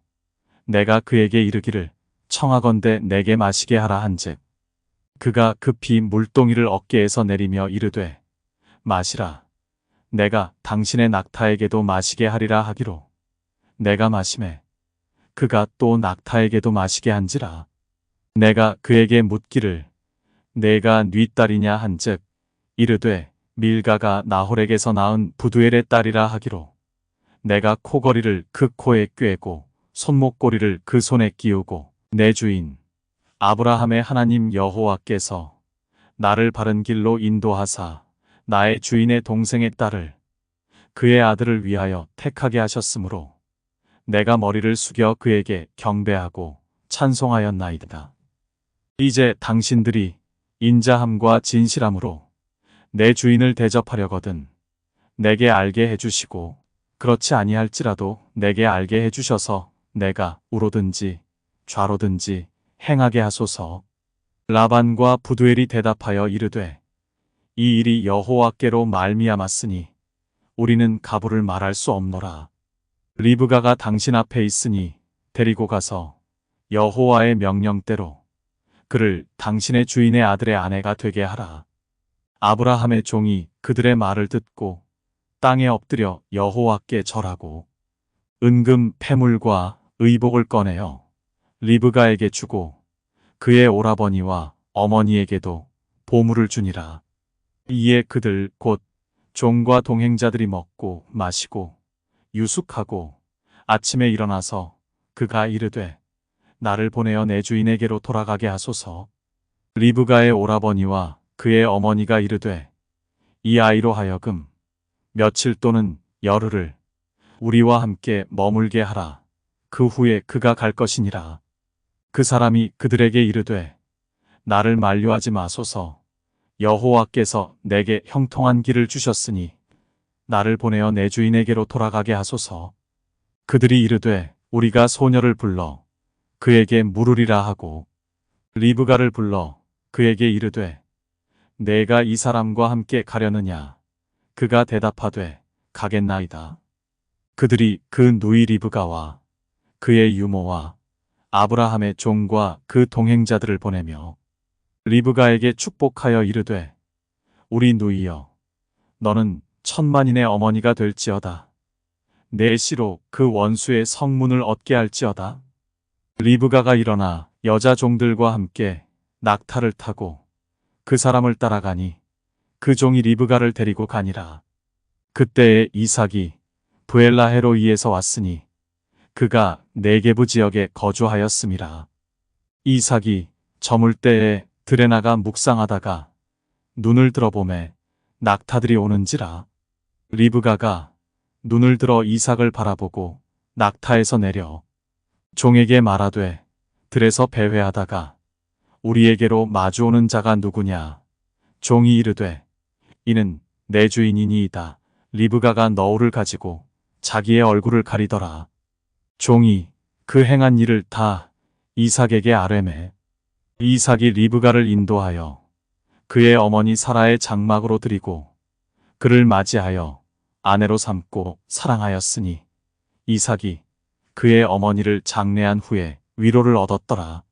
내가 그에게 이르기를 청하건대 내게 마시게 하라 한즉 그가 급히 물동이를 어깨에서 내리며 이르되 마시라. 내가 당신의 낙타에게도 마시게 하리라 하기로 내가 마시매 그가 또 낙타에게도 마시게 한지라. 내가 그에게 묻기를 내가 네 딸이냐 한즉 이르되 밀가가 나홀에게서 낳은 부두엘의 딸이라 하기로 내가 코걸이를 그 코에 꿰고 손목고리를 그 손에 끼우고 내 주인 아브라함의 하나님 여호와께서 나를 바른 길로 인도하사 나의 주인의 동생의 딸을 그의 아들을 위하여 택하게 하셨으므로 내가 머리를 숙여 그에게 경배하고 찬송하였나이다. 이제 당신들이 인자함과 진실함으로 내 주인을 대접하려거든 내게 알게 해주시고 그렇지 아니할지라도 내게 알게 해주셔서 내가 우로든지 좌로든지 행하게 하소서. 라반과 부두엘이 대답하여 이르되 이 일이 여호와께로 말미암았으니 우리는 가부를 말할 수 없노라. 리브가가 당신 앞에 있으니 데리고 가서 여호와의 명령대로 그를 당신의 주인의 아들의 아내가 되게 하라. 아브라함의 종이 그들의 말을 듣고 땅에 엎드려 여호와께 절하고 은금 패물과 의복을 꺼내어 리브가에게 주고 그의 오라버니와 어머니에게도 보물을 주니라. 이에 그들 곧 종과 동행자들이 먹고 마시고 유숙하고 아침에 일어나서 그가 이르되 나를 보내어 내 주인에게로 돌아가게 하소서. 리브가의 오라버니와 그의 어머니가 이르되 이 아이로 하여금 며칠 또는 열흘을 우리와 함께 머물게 하라. 그 후에 그가 갈 것이니라. 그 사람이 그들에게 이르되 나를 만류하지 마소서. 여호와께서 내게 형통한 길을 주셨으니 나를 보내어 내 주인에게로 돌아가게 하소서. 그들이 이르되 우리가 소녀를 불러 그에게 물으리라 하고 리브가를 불러 그에게 이르되 내가 이 사람과 함께 가려느냐. 그가 대답하되 가겠나이다. 그들이 그 누이 리브가와 그의 유모와 아브라함의 종과 그 동행자들을 보내며 리브가에게 축복하여 이르되 우리 누이여 너는 천만인의 어머니가 될지어다. 내 씨로 그 원수의 성문을 얻게 할지어다. 리브가가 일어나 여자 종들과 함께 낙타를 타고 그 사람을 따라가니 그 종이 리브가를 데리고 가니라. 그때에 이삭이 브엘라헤로이에서 왔으니 그가 네게부 지역에 거주하였음이라. 이삭이 저물 때에 들에 나가 묵상하다가 눈을 들어보매 낙타들이 오는지라. 리브가가 눈을 들어 이삭을 바라보고 낙타에서 내려 종에게 말하되 들에서 배회하다가 우리에게로 마주오는 자가 누구냐. 종이 이르되 이는 내 주인이니이다. 리브가가 너울을 가지고 자기의 얼굴을 가리더라. 종이 그 행한 일을 다 이삭에게 아뢰매 이삭이 리브가를 인도하여 그의 어머니 사라의 장막으로 들이고 그를 맞이하여 아내로 삼고 사랑하였으니 이삭이 그의 어머니를 장례한 후에 위로를 얻었더라.